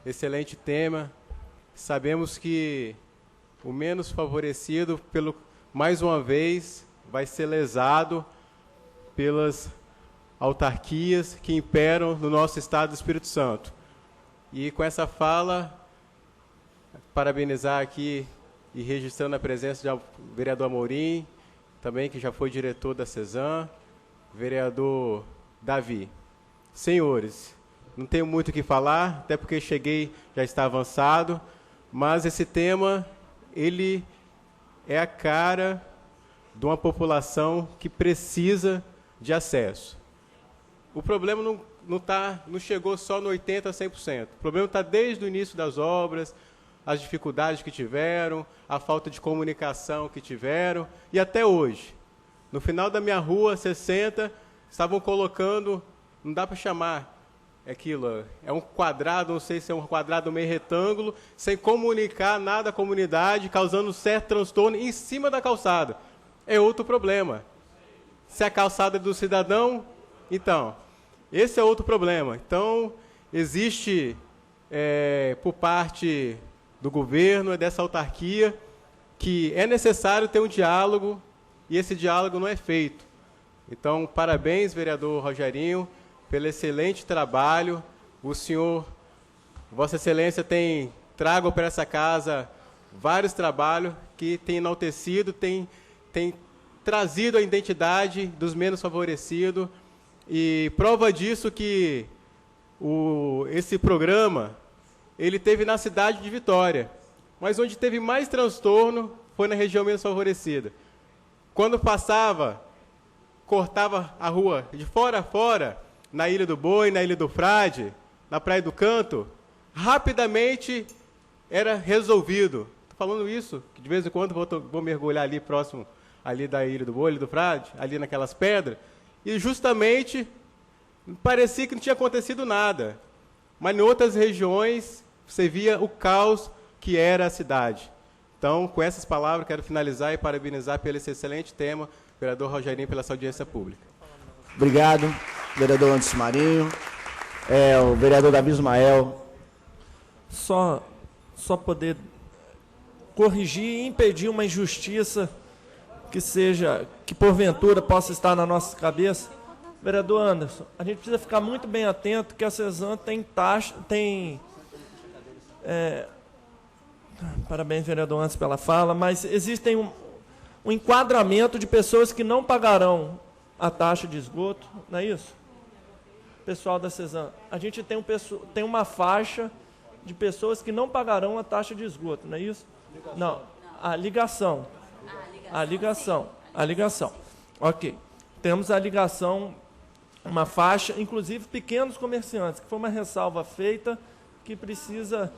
excelente tema. Sabemos que o menos favorecido, mais uma vez, vai ser lesado pelas autarquias que imperam no nosso estado do Espírito Santo. E com essa fala, parabenizar aqui e registrando a presença do vereador Amorim, também que já foi diretor da CESAM, vereador Davi. Senhores, não tenho muito o que falar, até porque cheguei, já está avançado, mas esse tema, ele é a cara de uma população que precisa de acesso. O problema não chegou só no 80% a 100%. O problema está desde o início das obras, as dificuldades que tiveram, a falta de comunicação que tiveram, e até hoje. No final da minha rua, 60, estavam colocando, não dá para chamar aquilo, é um quadrado, não sei se é um quadrado meio retângulo, sem comunicar nada à comunidade, causando um certo transtorno em cima da calçada. É outro problema. Se a calçada é do cidadão, então, esse é outro problema. Então, existe, por parte do governo, dessa autarquia, que é necessário ter um diálogo, e esse diálogo não é feito. Então, parabéns, vereador Rogerinho, pelo excelente trabalho. O senhor, Vossa Excelência, tem trago para essa casa vários trabalhos que tem enaltecido, tem trazido a identidade dos menos favorecidos, e prova disso que esse programa ele teve na cidade de Vitória, mas onde teve mais transtorno foi na região menos favorecida. Quando passava, cortava a rua de fora a fora, na Ilha do Boi, na Ilha do Frade, na Praia do Canto, rapidamente era resolvido. Estou falando isso, que de vez em quando vou mergulhar ali próximo ali da Ilha do Boi, Ilha do Frade, ali naquelas pedras, e justamente parecia que não tinha acontecido nada. Mas em outras regiões você via o caos que era a cidade. Então, com essas palavras, quero finalizar e parabenizar pelo esse excelente tema, vereador Rogerinho, pela sua audiência pública. Obrigado, vereador Anderson Marinho. O vereador Davi Ismael. Só poder corrigir e impedir uma injustiça que porventura possa estar na nossa cabeça. Vereador Anderson, a gente precisa ficar muito bem atento que a CESAM tem taxa, parabéns, vereador Anderson, pela fala, mas existem um enquadramento de pessoas que não pagarão a taxa de esgoto, não é isso? Pessoal da CESAM, a gente tem uma faixa de pessoas que não pagarão a taxa de esgoto, não é isso? Não, a ligação. A ligação. Ok. Temos a ligação, uma faixa, inclusive pequenos comerciantes, que foi uma ressalva feita que precisa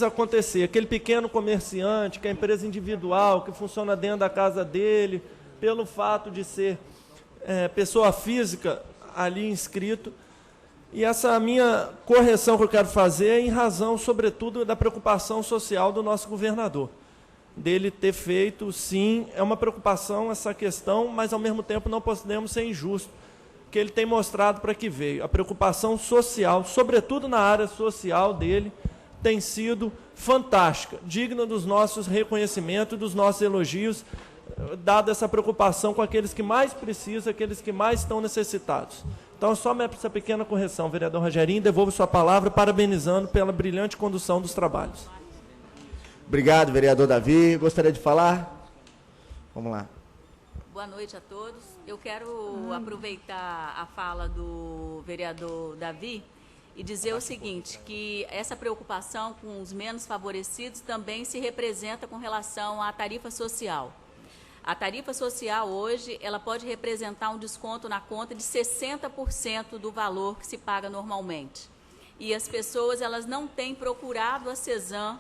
acontecer. Aquele pequeno comerciante, que é empresa individual, que funciona dentro da casa dele, pelo fato de ser pessoa física ali inscrito. E essa minha correção que eu quero fazer é em razão, sobretudo, da preocupação social do nosso governador. Dele ter feito, sim, é uma preocupação essa questão, mas, ao mesmo tempo, não podemos ser injustos, que ele tem mostrado para que veio. A preocupação social, sobretudo na área social dele, tem sido fantástica, digna dos nossos reconhecimentos, dos nossos elogios, dada essa preocupação com aqueles que mais precisam, aqueles que mais estão necessitados. Então, só essa pequena correção, vereador Rogerinho, devolvo sua palavra, parabenizando pela brilhante condução dos trabalhos. Obrigado, vereador Davi. Gostaria de falar? Vamos lá. Boa noite a todos. Eu quero aproveitar a fala do vereador Davi e dizer o seguinte, que essa preocupação com os menos favorecidos também se representa com relação à tarifa social. A tarifa social hoje, ela pode representar um desconto na conta de 60% do valor que se paga normalmente. E as pessoas, elas não têm procurado a CESAM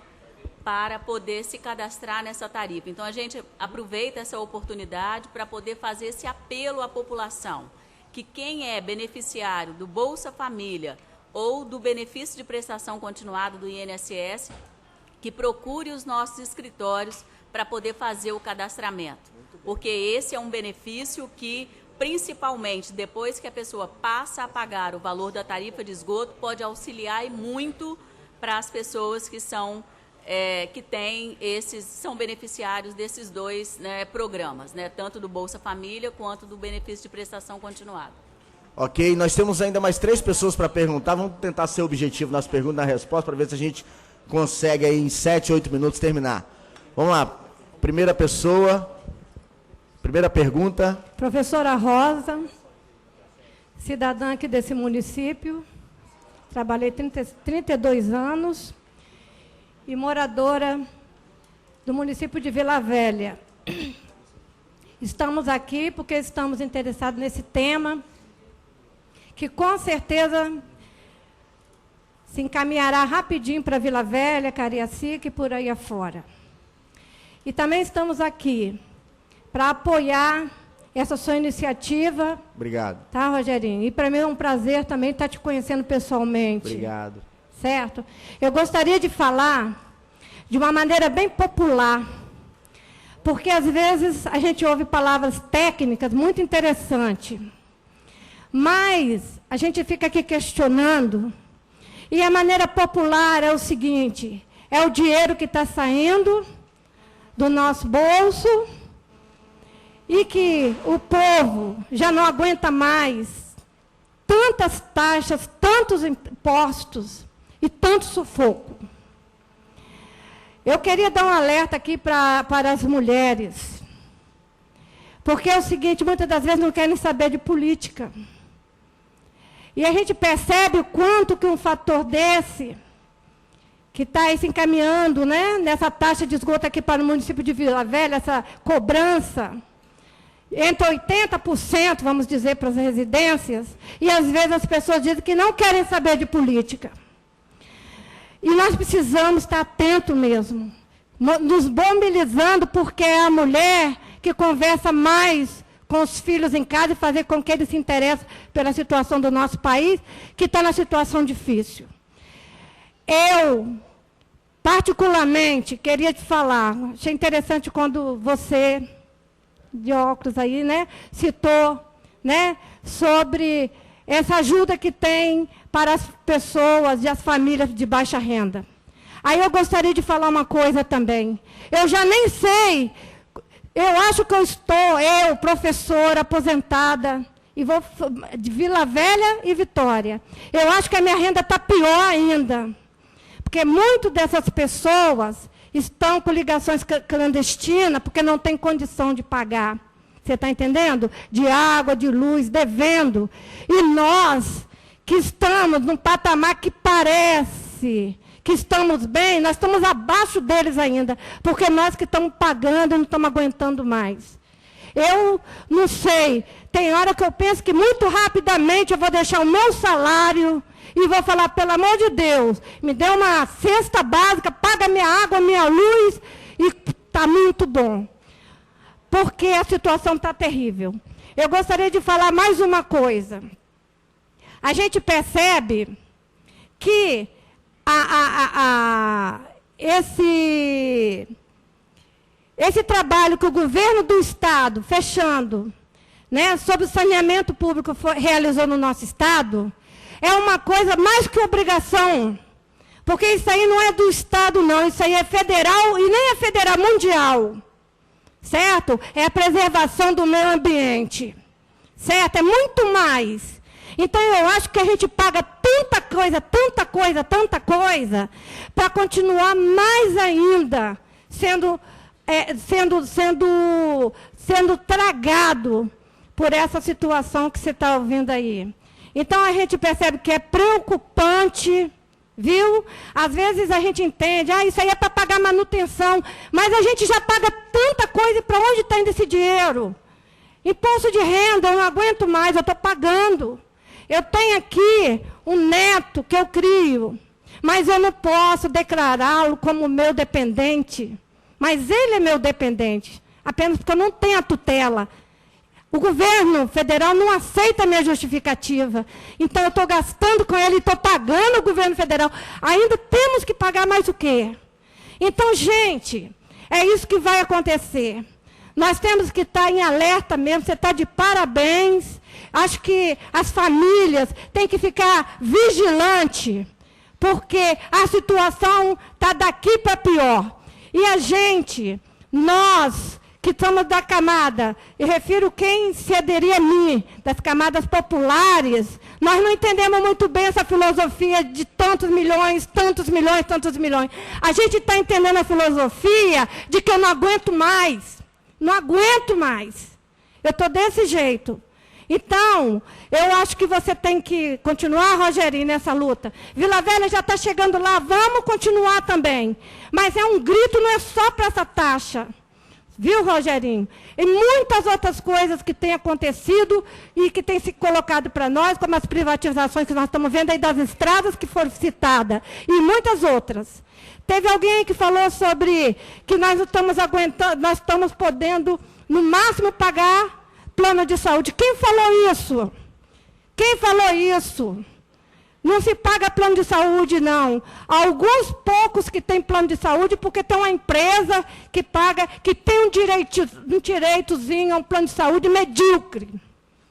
para poder se cadastrar nessa tarifa. Então, a gente aproveita essa oportunidade para poder fazer esse apelo à população, que quem é beneficiário do Bolsa Família ou do benefício de prestação continuada do INSS, que procure os nossos escritórios para poder fazer o cadastramento. Porque esse é um benefício que, principalmente depois que a pessoa passa a pagar o valor da tarifa de esgoto, pode auxiliar e muito para as pessoas que são são beneficiários desses dois, né, programas, né, tanto do Bolsa Família quanto do benefício de prestação continuada. Ok, nós temos ainda mais 3 pessoas para perguntar. Vamos tentar ser objetivo nas perguntas e na resposta para ver se a gente consegue aí em 7, 8 minutos terminar. Vamos lá. Primeira pessoa, primeira pergunta. Professora Rosa, cidadã aqui desse município, trabalhei 32 anos e moradora do município de Vila Velha. Estamos aqui porque estamos interessados nesse tema, que com certeza se encaminhará rapidinho para Vila Velha, Cariacica e por aí afora. E também estamos aqui para apoiar essa sua iniciativa. Obrigado. Tá, Rogerinho? E para mim é um prazer também estar te conhecendo pessoalmente. Obrigado. Certo? Eu gostaria de falar de uma maneira bem popular, porque às vezes a gente ouve palavras técnicas muito interessantes, mas a gente fica aqui questionando, e a maneira popular é o seguinte: é o dinheiro que está saindo do nosso bolso e que o povo já não aguenta mais tantas taxas, tantos impostos e tanto sufoco. Eu queria dar um alerta aqui para as mulheres, porque é o seguinte: muitas das vezes não querem saber de política. E a gente percebe o quanto que um fator desse, que está aí se encaminhando, né, nessa taxa de esgoto aqui para o município de Vila Velha, essa cobrança, entre 80%, vamos dizer, para as residências, e às vezes as pessoas dizem que não querem saber de política. E nós precisamos estar atentos mesmo, nos mobilizando, porque é a mulher que conversa mais com os filhos em casa e fazer com que eles se interessem pela situação do nosso país, que está na situação difícil. Eu, particularmente, queria te falar, achei interessante quando você, de óculos aí, né, citou, né, sobre essa ajuda que tem para as pessoas e as famílias de baixa renda. Aí eu gostaria de falar uma coisa também. Eu já nem sei Eu acho que eu, professora aposentada, e vou de Vila Velha e Vitória, eu acho que a minha renda está pior ainda. Porque muitas dessas pessoas estão com ligações clandestinas porque não tem condição de pagar. Você está entendendo? De água, de luz, devendo. E nós, que estamos num patamar que parece que estamos bem, nós estamos abaixo deles ainda, porque nós que estamos pagando e não estamos aguentando mais. Eu não sei, tem hora que eu penso que muito rapidamente eu vou deixar o meu salário e vou falar, pelo amor de Deus, me dê uma cesta básica, paga minha água, minha luz, e está muito bom. Porque a situação está terrível. Eu gostaria de falar mais uma coisa. A gente percebe que esse trabalho que o governo do Estado, fechando, né, sobre o saneamento público realizou no nosso Estado, é uma coisa mais que obrigação. Porque isso aí não é do Estado, não. Isso aí é federal e nem é federal, mundial. Certo? É a preservação do meio ambiente. Certo? É muito mais. Então, eu acho que a gente paga tanta coisa, para continuar mais ainda sendo tragado por essa situação que você está ouvindo aí. Então, a gente percebe que é preocupante, viu? Às vezes a gente entende, isso aí é para pagar manutenção, mas a gente já paga tanta coisa, e para onde está indo esse dinheiro? Imposto de renda, eu não aguento mais, eu estou pagando. Eu tenho aqui um neto que eu crio, mas eu não posso declará-lo como meu dependente. Mas ele é meu dependente, apenas porque eu não tenho a tutela. O governo federal não aceita a minha justificativa. Então, eu estou gastando com ele e estou pagando o governo federal. Ainda temos que pagar mais o quê? Então, gente, é isso que vai acontecer. Nós temos que estar em alerta mesmo. Você está de parabéns. Acho que as famílias têm que ficar vigilantes, porque a situação está daqui para pior. E a gente, nós que somos da camada, e refiro quem se aderir a mim, das camadas populares, nós não entendemos muito bem essa filosofia de tantos milhões, tantos milhões, tantos milhões. A gente está entendendo a filosofia de que eu não aguento mais. Não aguento mais. Eu estou desse jeito. Então, eu acho que você tem que continuar, Rogerinho, nessa luta. Vila Velha já está chegando lá, vamos continuar também. Mas é um grito, não é só para essa taxa. Viu, Rogerinho? E muitas outras coisas que têm acontecido e que têm se colocado para nós, como as privatizações que nós estamos vendo aí das estradas que foram citadas, e muitas outras. Teve alguém que falou sobre que nós não estamos aguentando, nós estamos podendo, no máximo, pagar plano de saúde. Quem falou isso? Quem falou isso? Não se paga plano de saúde, não. Há alguns poucos que têm plano de saúde, porque tem uma empresa que paga, que tem um direitozinho, um plano de saúde medíocre.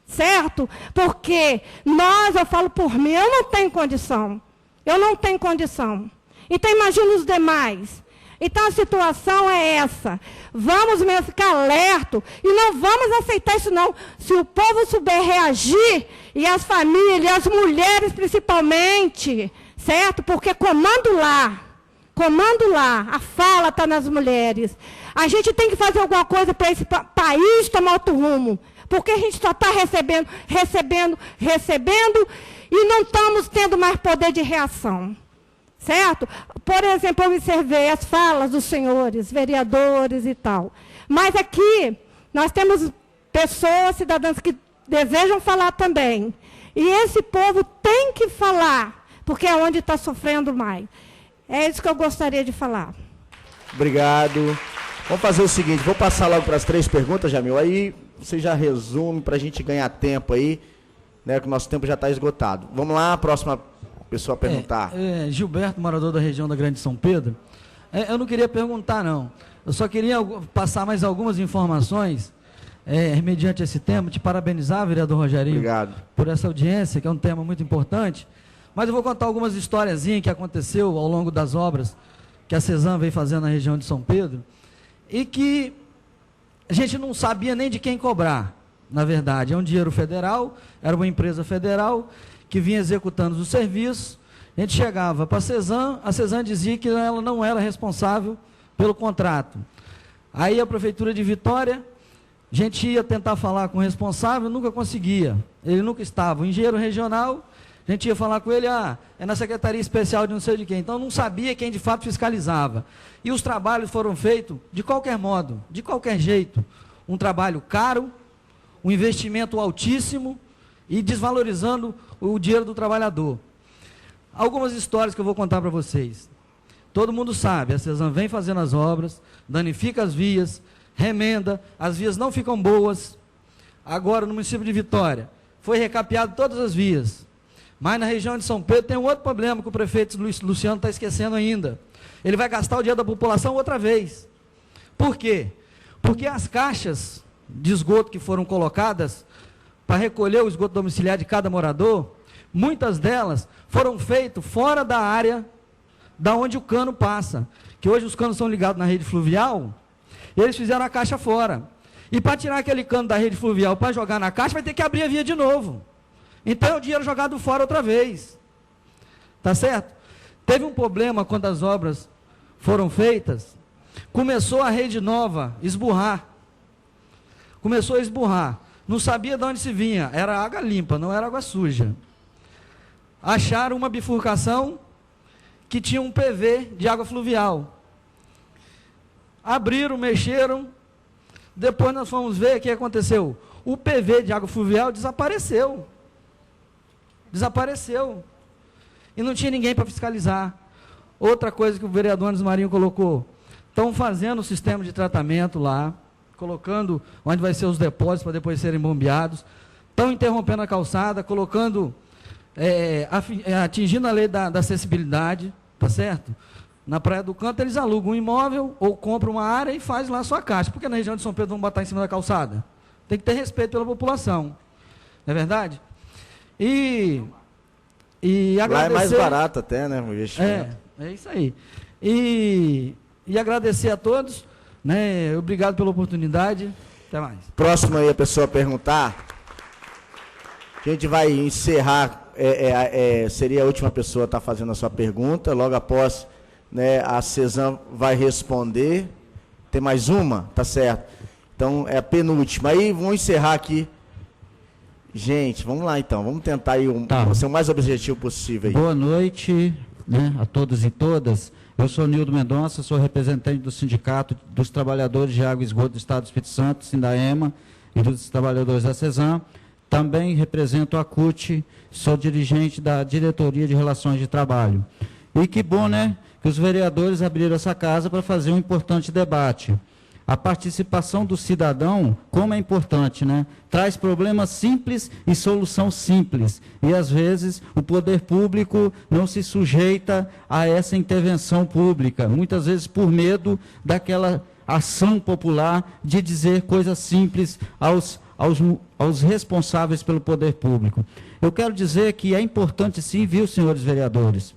Certo? Porque nós, eu falo por mim, eu não tenho condição. Eu não tenho condição. Então, imagina os demais. Então, a situação é essa. Vamos mesmo ficar alerta e não vamos aceitar isso, não. Se o povo souber reagir, e as famílias, as mulheres principalmente, certo? Porque comando lá, a fala está nas mulheres. A gente tem que fazer alguma coisa para esse país tomar outro rumo. Porque a gente só está recebendo, e não estamos tendo mais poder de reação. Certo? Por exemplo, eu observei as falas dos senhores, vereadores e tal. Mas aqui, nós temos pessoas, cidadãos que desejam falar também. E esse povo tem que falar, porque é onde está sofrendo mais. É isso que eu gostaria de falar. Obrigado. Vamos fazer o seguinte, vou passar logo para as 3 perguntas, Jamil. Aí você já resume para a gente ganhar tempo aí, né, que o nosso tempo já está esgotado. Vamos lá, a próxima pessoa a perguntar. Gilberto, morador da região da Grande São Pedro. Eu não queria perguntar, não. Eu só queria passar mais algumas informações, mediante esse tema, te parabenizar, vereador Rogerinho, obrigado, por essa audiência, que é um tema muito importante. Mas eu vou contar algumas historiazinhas que aconteceu ao longo das obras que a CESAM veio fazendo na região de São Pedro, e que a gente não sabia nem de quem cobrar, na verdade. É um dinheiro federal, era uma empresa federal que vinha executando os serviços. A gente chegava para a CESAM dizia que ela não era responsável pelo contrato. Aí a Prefeitura de Vitória, a gente ia tentar falar com o responsável, nunca conseguia. Ele nunca estava. O engenheiro regional, a gente ia falar com ele, é na Secretaria Especial de não sei de quem. Então não sabia quem de fato fiscalizava. E os trabalhos foram feitos de qualquer modo, de qualquer jeito. Um trabalho caro, um investimento altíssimo e desvalorizando o dinheiro do trabalhador. Algumas histórias que eu vou contar para vocês. Todo mundo sabe, a CESAM vem fazendo as obras, danifica as vias, remenda, as vias não ficam boas. Agora, no município de Vitória, foi recapeado todas as vias. Mas na região de São Pedro tem um outro problema que o prefeito Luciano está esquecendo ainda. Ele vai gastar o dinheiro da população outra vez. Por quê? Porque as caixas de esgoto que foram colocadas para recolher o esgoto domiciliar de cada morador, muitas delas foram feitas fora da área da onde o cano passa. Que hoje os canos são ligados na rede fluvial, e eles fizeram a caixa fora. E para tirar aquele cano da rede fluvial para jogar na caixa, vai ter que abrir a via de novo. Então é o dinheiro jogado fora outra vez. Tá certo? Teve um problema quando as obras foram feitas, começou a rede nova esburrar. Começou a esburrar. Não sabia de onde se vinha, era água limpa, não era água suja. Acharam uma bifurcação que tinha um PV de água fluvial. Abriram, mexeram, depois nós fomos ver o que aconteceu. O PV de água fluvial desapareceu. Desapareceu. E não tinha ninguém para fiscalizar. Outra coisa que o vereador Anderson Marinho colocou, estão fazendo o sistema de tratamento lá, colocando onde vai ser os depósitos para depois serem bombeados, estão interrompendo a calçada, colocando, atingindo a lei da acessibilidade, tá certo? Na Praia do Canto eles alugam um imóvel ou compram uma área e faz lá a sua caixa, porque na região de São Pedro vão botar em cima da calçada. Tem que ter respeito pela população, não é verdade? E agradecer... Lá é mais barato até, né, o investimento. É isso aí. E agradecer a todos, né? Obrigado pela oportunidade. Até mais. Próximo aí a pessoa perguntar. A gente vai encerrar, seria a última pessoa a estar fazendo a sua pergunta. Logo após, né, a CESAM vai responder. Tem mais uma? Tá certo. Então, é a penúltima. Aí, vamos encerrar aqui. Gente, vamos lá então. Vamos tentar aí ser o mais objetivo possível. Aí. Boa noite, né, a todos e todas. Eu sou Nildo Mendonça, sou representante do Sindicato dos Trabalhadores de Água e Esgoto do Estado do Espírito Santo, Sindaema, e dos trabalhadores da CESAM. Também represento a CUT, sou dirigente da Diretoria de Relações de Trabalho. E que bom, né, que os vereadores abriram essa casa para fazer um importante debate. A participação do cidadão, como é importante, né? Traz problemas simples e solução simples. E, às vezes, o poder público não se sujeita a essa intervenção pública, muitas vezes por medo daquela ação popular de dizer coisas simples aos responsáveis pelo poder público. Eu quero dizer que é importante, sim, viu, senhores vereadores,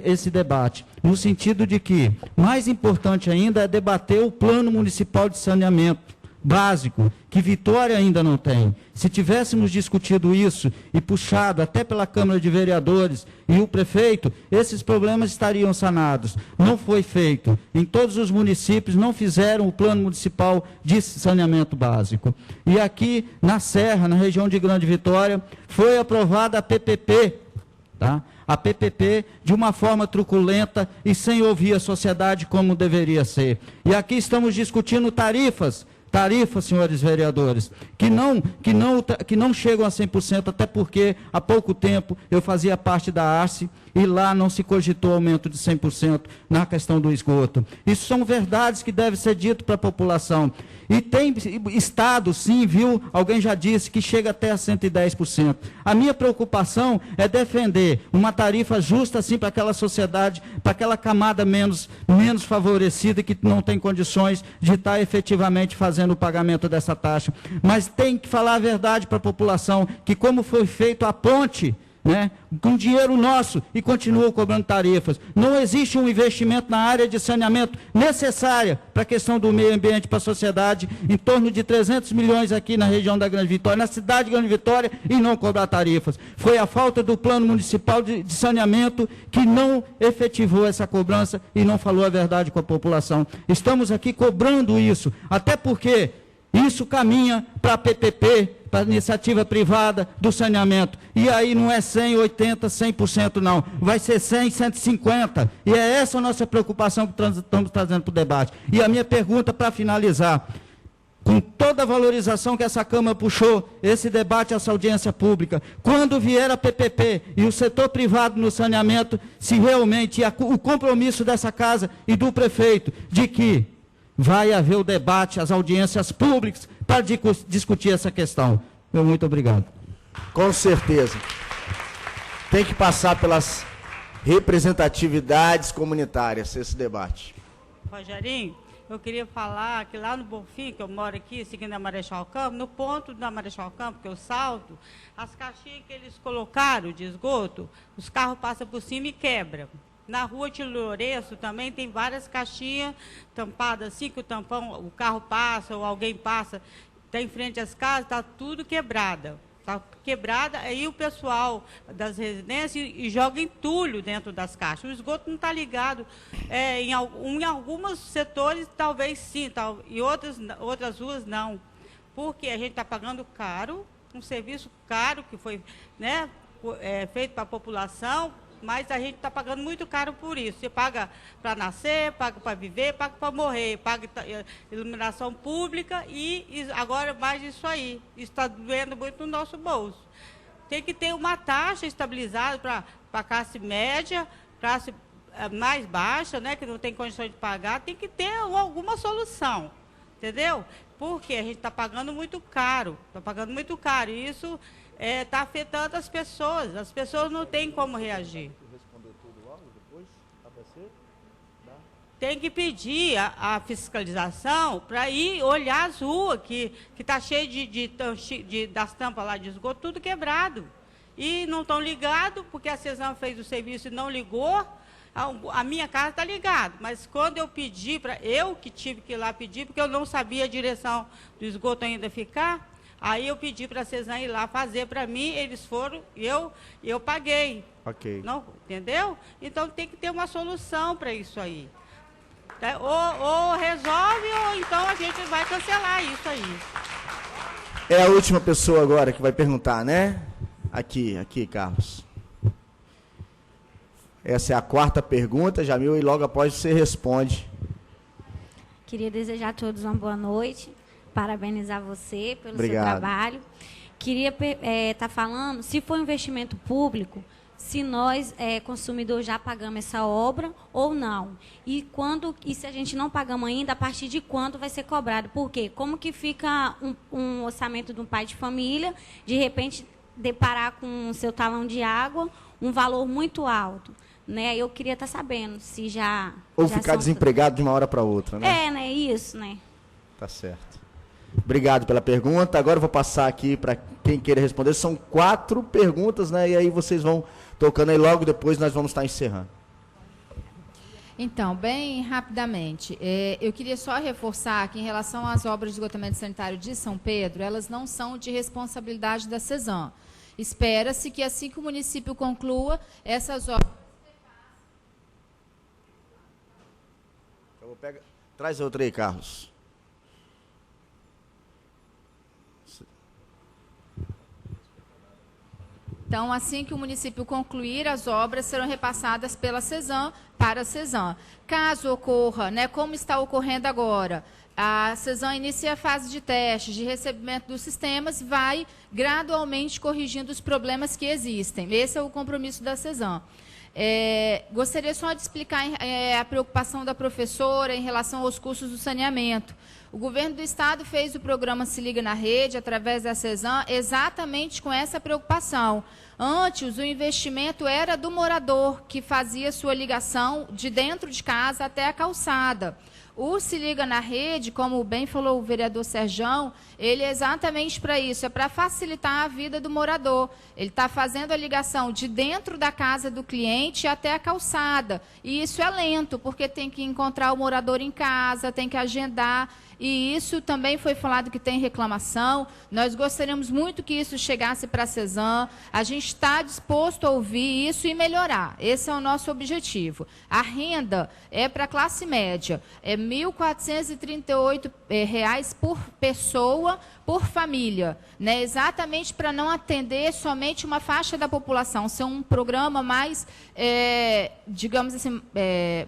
esse debate, no sentido de que, mais importante ainda, é debater o plano municipal de saneamento básico, que Vitória ainda não tem. Se tivéssemos discutido isso e puxado até pela Câmara de Vereadores e o prefeito, esses problemas estariam sanados. Não foi feito. Em todos os municípios não fizeram o plano municipal de saneamento básico. E aqui, na Serra, na região de Grande Vitória, foi aprovada a PPP, tá? A PPP de uma forma truculenta e sem ouvir a sociedade como deveria ser. E aqui estamos discutindo tarifas, senhores vereadores, que não chegam a 100%, até porque há pouco tempo eu fazia parte da ARCE e lá não se cogitou aumento de 100% na questão do esgoto. Isso são verdades que devem ser ditas para a população. E tem estado, sim, viu, alguém já disse que chega até a 110%. A minha preocupação é defender uma tarifa justa, assim, para aquela sociedade, para aquela camada menos favorecida, que não tem condições de estar efetivamente fazendo o pagamento dessa taxa. Mas tem que falar a verdade para a população, que como foi feito a ponte, né, com dinheiro nosso e continuam cobrando tarifas. Não existe um investimento na área de saneamento necessária para a questão do meio ambiente para a sociedade, em torno de 300 milhões aqui na região da Grande Vitória, na cidade de Grande Vitória, e não cobrar tarifas. Foi a falta do plano municipal de saneamento que não efetivou essa cobrança e não falou a verdade com a população. Estamos aqui cobrando isso, até porque isso caminha para a PPP, para a iniciativa privada do saneamento. E aí não é 100, 80, 100% não. Vai ser 100, 150. E é essa a nossa preocupação que estamos trazendo para o debate. E a minha pergunta para finalizar: com toda a valorização que essa Câmara puxou, esse debate, essa audiência pública, quando vier a PPP e o setor privado no saneamento, se realmente o compromisso dessa casa e do prefeito de que vai haver o debate, as audiências públicas para discutir essa questão. Meu muito obrigado. Com certeza. Tem que passar pelas representatividades comunitárias esse debate. Rogerinho, eu queria falar que lá no Bonfim, que eu moro aqui, seguindo a Marechal Campos, no ponto da Marechal Campos, que eu salto, as caixinhas que eles colocaram de esgoto, os carros passam por cima e quebram. Na rua de Lourenço também tem várias caixinhas tampadas assim, que o tampão, o carro passa ou alguém passa, está em frente às casas, está tudo quebrada. Está quebrada, aí o pessoal das residências e joga entulho dentro das caixas. O esgoto não está ligado. Em alguns setores, talvez sim, e outras ruas não. Porque a gente está pagando caro, um serviço caro que foi, né, feito para a população, mas a gente está pagando muito caro por isso. Você paga para nascer, paga para viver, paga para morrer, paga iluminação pública e agora mais isso aí. Isso está doendo muito no nosso bolso. Tem que ter uma taxa estabilizada para a classe média, classe mais baixa, né, que não tem condições de pagar, tem que ter alguma solução, entendeu? Porque a gente está pagando muito caro, e isso está afetando as pessoas não têm como reagir. Tem que pedir a fiscalização para ir olhar as ruas, que está cheio das tampas lá de esgoto, tudo quebrado. E não estão ligados, porque a CESAM fez o serviço e não ligou. A minha casa está ligada, mas quando eu pedi, eu que tive que ir lá pedir, porque eu não sabia a direção do esgoto ainda ficar, aí eu pedi para a CESAM ir lá fazer para mim, eles foram, eu paguei. Ok. Não, entendeu? Então tem que ter uma solução para isso aí. Ou resolve, ou então a gente vai cancelar isso aí. É a última pessoa agora que vai perguntar, né? Aqui, Carlos. Essa é a 4ª pergunta, Jamil, e logo após você responde. Queria desejar a todos uma boa noite, parabenizar você pelo Obrigado. seu trabalho. Queria estar falando, se for investimento público, se nós, consumidores, já pagamos essa obra ou não. E se a gente não pagamos ainda, a partir de quando vai ser cobrado? Por quê? Como que fica um orçamento de um pai de família, de repente deparar com o seu talão de água, um valor muito alto? Né? Eu queria estar sabendo se já... Ou ficar desempregado de uma hora para outra, né? Né? Isso, né? Tá certo. Obrigado pela pergunta. Agora eu vou passar aqui para quem queira responder. São 4 perguntas, né? E aí vocês vão tocando aí, logo depois nós vamos estar encerrando. Então, bem rapidamente, eu queria só reforçar que em relação às obras de esgotamento sanitário de São Pedro, elas não são de responsabilidade da CESAM. Espera-se que assim que o município conclua essas obras... Traz outra aí, Carlos. Então, assim que o município concluir, as obras serão repassadas pela CESAM para a CESAM. Caso ocorra, né, como está ocorrendo agora, a CESAM inicia a fase de testes, de recebimento dos sistemas, vai gradualmente corrigindo os problemas que existem. Esse é o compromisso da CESAM. Gostaria só de explicar a preocupação da professora em relação aos custos do saneamento. O governo do estado fez o programa Se Liga na Rede, através da CESAM, exatamente com essa preocupação. Antes, o investimento era do morador, que fazia sua ligação de dentro de casa até a calçada. O Se Liga na Rede, como bem falou o vereador Serjão, ele é exatamente para isso, é para facilitar a vida do morador. Ele está fazendo a ligação de dentro da casa do cliente até a calçada. E isso é lento, porque tem que encontrar o morador em casa, tem que agendar. E isso também foi falado que tem reclamação. Nós gostaríamos muito que isso chegasse para a CESAM. A gente está disposto a ouvir isso e melhorar. Esse é o nosso objetivo. A renda é para a classe média. É R$ 1.438 por pessoa, por família, né? Exatamente para não atender somente uma faixa da população, ser um programa mais, digamos assim,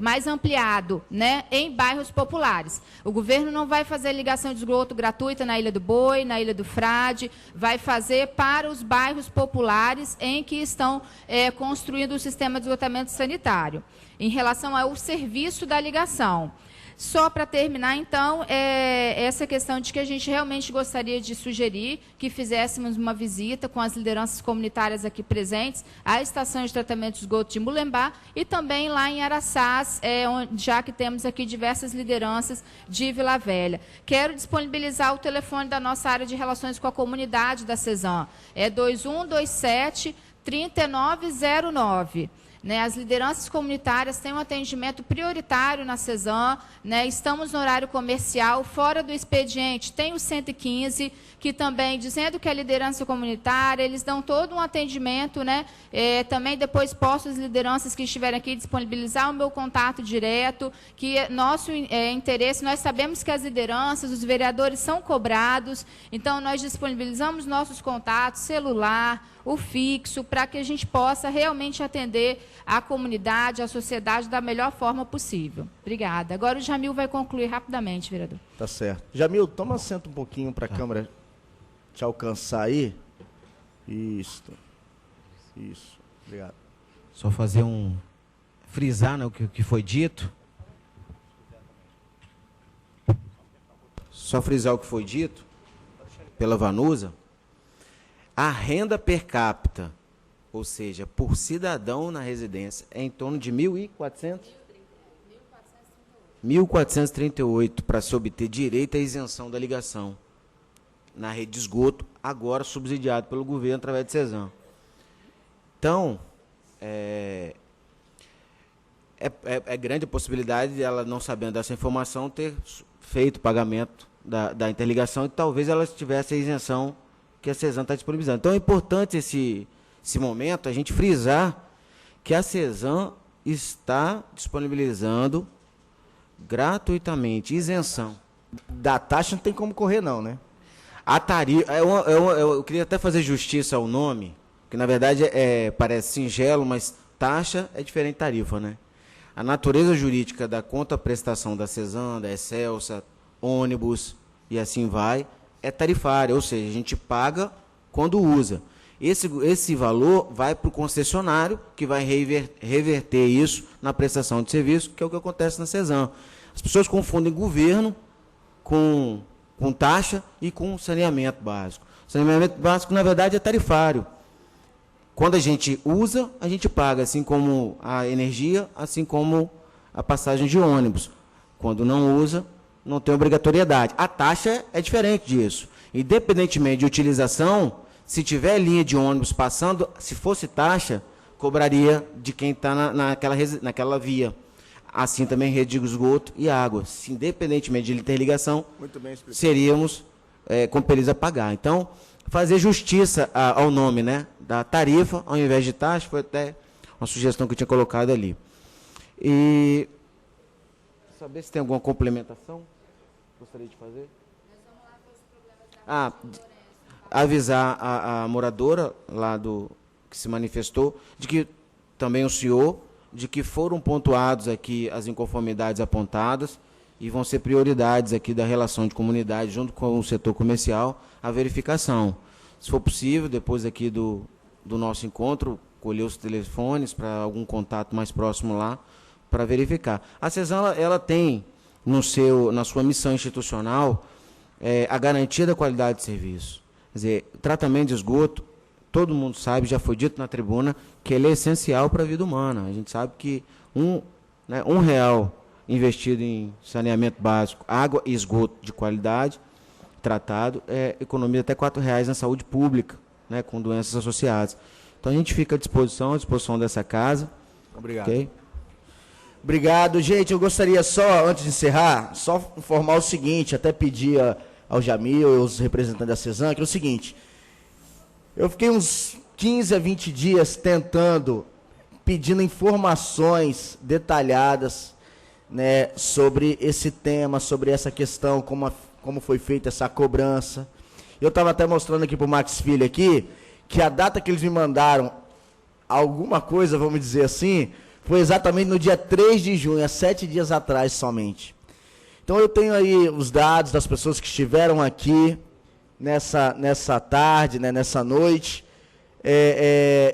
mais ampliado, né? Em bairros populares. O governo não vai fazer ligação de esgoto gratuita na Ilha do Boi, na Ilha do Frade, vai fazer para os bairros populares em que estão construindo o sistema de esgotamento sanitário. Em relação ao serviço da ligação. Só para terminar, então, essa questão de que a gente realmente gostaria de sugerir que fizéssemos uma visita com as lideranças comunitárias aqui presentes à estação de tratamento de esgoto de Mulembá e também lá em Araçás, já que temos aqui diversas lideranças de Vila Velha. Quero disponibilizar o telefone da nossa área de relações com a comunidade da CESAM. É 2127-3909. Né, as lideranças comunitárias têm um atendimento prioritário na CESAM, né, estamos no horário comercial, fora do expediente tem o 115, que também, dizendo que é liderança comunitária, eles dão todo um atendimento, né, também depois posso as lideranças que estiverem aqui disponibilizar o meu contato direto, que nosso interesse, nós sabemos que as lideranças, os vereadores são cobrados, então nós disponibilizamos nossos contatos, celular, o fixo, para que a gente possa realmente atender a comunidade, a sociedade da melhor forma possível. Obrigada. Agora o Jamil vai concluir rapidamente, vereador. Tá certo. Jamil, toma assento um pouquinho para a câmera te alcançar aí. Isso. Isso. Obrigado. Só fazer frisar, né, o que foi dito. Só frisar o que foi dito pela Vanusa. A renda per capita, ou seja, por cidadão na residência, é em torno de 1.400? 1.438 para se obter direito à isenção da ligação na rede de esgoto, agora subsidiado pelo governo através de CESAM. Então, é grande a possibilidade de ela, não sabendo dessa informação, ter feito o pagamento da interligação e talvez ela tivesse a isenção que a CESAM está disponibilizando. Então, é importante esse momento a gente frisar que a CESAM está disponibilizando gratuitamente isenção. Da taxa não tem como correr não, né? A tarifa, eu queria até fazer justiça ao nome, que na verdade parece singelo, mas taxa é diferente de tarifa, né? A natureza jurídica da conta-prestação da CESAM, da Excelsa, ônibus e assim vai, é tarifária, ou seja, a gente paga quando usa. Esse valor vai para o concessionário, que vai reverter isso na prestação de serviço, que é o que acontece na CESAM. As pessoas confundem governo com taxa e com saneamento básico. Saneamento básico, na verdade, é tarifário. Quando a gente usa, a gente paga, assim como a energia, assim como a passagem de ônibus. Quando não usa, não tem obrigatoriedade. A taxa é diferente disso. Independentemente de utilização, se tiver linha de ônibus passando, se fosse taxa, cobraria de quem está naquela via. Assim também rede de esgoto e água. Se, independentemente de interligação, seríamos compelidos a pagar. Então, fazer justiça ao nome, né, da tarifa, ao invés de taxa, foi até uma sugestão que eu tinha colocado ali. E saber se tem alguma complementação. Gostaria de fazer? Avisar a moradora lá que se manifestou, de que também o senhor, de que foram pontuados aqui as inconformidades apontadas e vão ser prioridades aqui da relação de comunidade junto com o setor comercial, a verificação. Se for possível, depois aqui do nosso encontro, colher os telefones para algum contato mais próximo lá, para verificar. A CESAM, ela tem na sua missão institucional a garantia da qualidade de serviço. Quer dizer, o tratamento de esgoto todo mundo sabe, já foi dito na tribuna, que ele é essencial para a vida humana. A gente sabe que um real investido em saneamento básico, água e esgoto de qualidade, tratado, economia até R$4 na saúde pública, né, com doenças associadas. Então a gente fica à disposição dessa casa. Obrigado. Okay? Obrigado. Gente, eu gostaria só, antes de encerrar, só informar o seguinte, até pedir ao Jamil e aos representantes da CESAM, que é o seguinte, eu fiquei uns 15 a 20 dias pedindo informações detalhadas, né, sobre esse tema, sobre essa questão, como foi feita essa cobrança. Eu estava até mostrando aqui para o Max Filho aqui, que a data que eles me mandaram, alguma coisa, vamos dizer assim, foi exatamente no dia 3 de junho, há 7 dias atrás somente. Então eu tenho aí os dados das pessoas que estiveram aqui nessa tarde, né, nessa noite.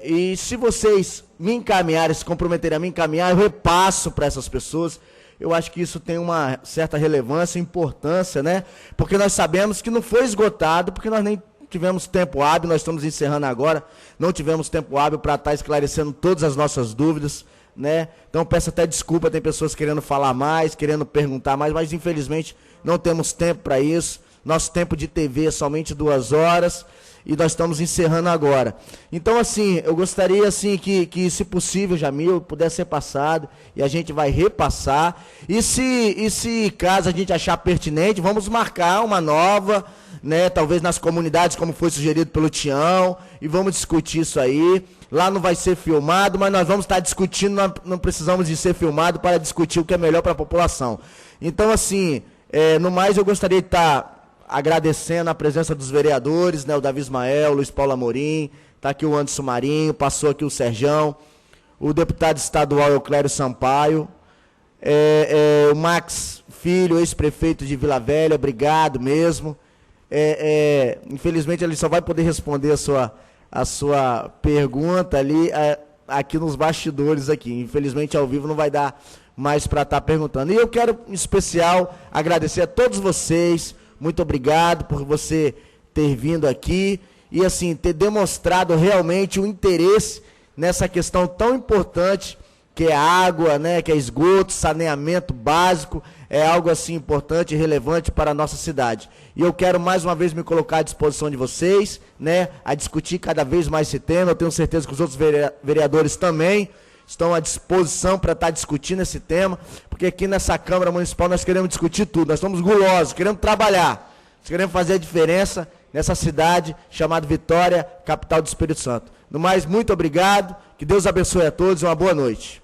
E se vocês me encaminharem, se comprometerem a me encaminhar, eu repasso para essas pessoas. Eu acho que isso tem uma certa relevância, importância, né? Porque nós sabemos que não foi esgotado, porque nós nem tivemos tempo hábil, nós estamos encerrando agora, não tivemos tempo hábil para estar esclarecendo todas as nossas dúvidas, né? Então peço até desculpa, tem pessoas querendo falar mais, querendo perguntar mais, mas infelizmente não temos tempo para isso. Nosso tempo de TV é somente 2 horas e nós estamos encerrando agora. Então, assim, eu gostaria, assim, que se possível, Jamil, pudesse ser passado e a gente vai repassar. E se caso a gente achar pertinente, vamos marcar uma nova, né, talvez nas comunidades, como foi sugerido pelo Tião, e vamos discutir isso aí. Lá não vai ser filmado, mas nós vamos estar discutindo, não precisamos de ser filmado para discutir o que é melhor para a população. Então, assim, no mais, eu gostaria de estar agradecendo a presença dos vereadores, né, o Davi Ismael, o Luiz Paulo Amorim, está aqui o Anderson Marinho, passou aqui o Serjão, o deputado estadual Euclério Sampaio, o Max Filho, ex-prefeito de Vila Velha, obrigado mesmo. Infelizmente ele só vai poder responder a sua pergunta ali aqui nos bastidores aqui. Infelizmente ao vivo não vai dar mais para estar perguntando. E eu quero em especial agradecer a todos vocês. Muito obrigado por você ter vindo aqui e, assim, ter demonstrado realmente o interesse nessa questão tão importante que é água, né, que é esgoto, saneamento básico, é algo, assim, importante e relevante para a nossa cidade. E eu quero, mais uma vez, me colocar à disposição de vocês, né, a discutir cada vez mais esse tema. Eu tenho certeza que os outros vereadores também estão à disposição para estar discutindo esse tema, porque aqui nessa Câmara Municipal nós queremos discutir tudo, nós estamos gulosos, queremos trabalhar, nós queremos fazer a diferença nessa cidade chamada Vitória, capital do Espírito Santo. No mais, muito obrigado, que Deus abençoe a todos e uma boa noite.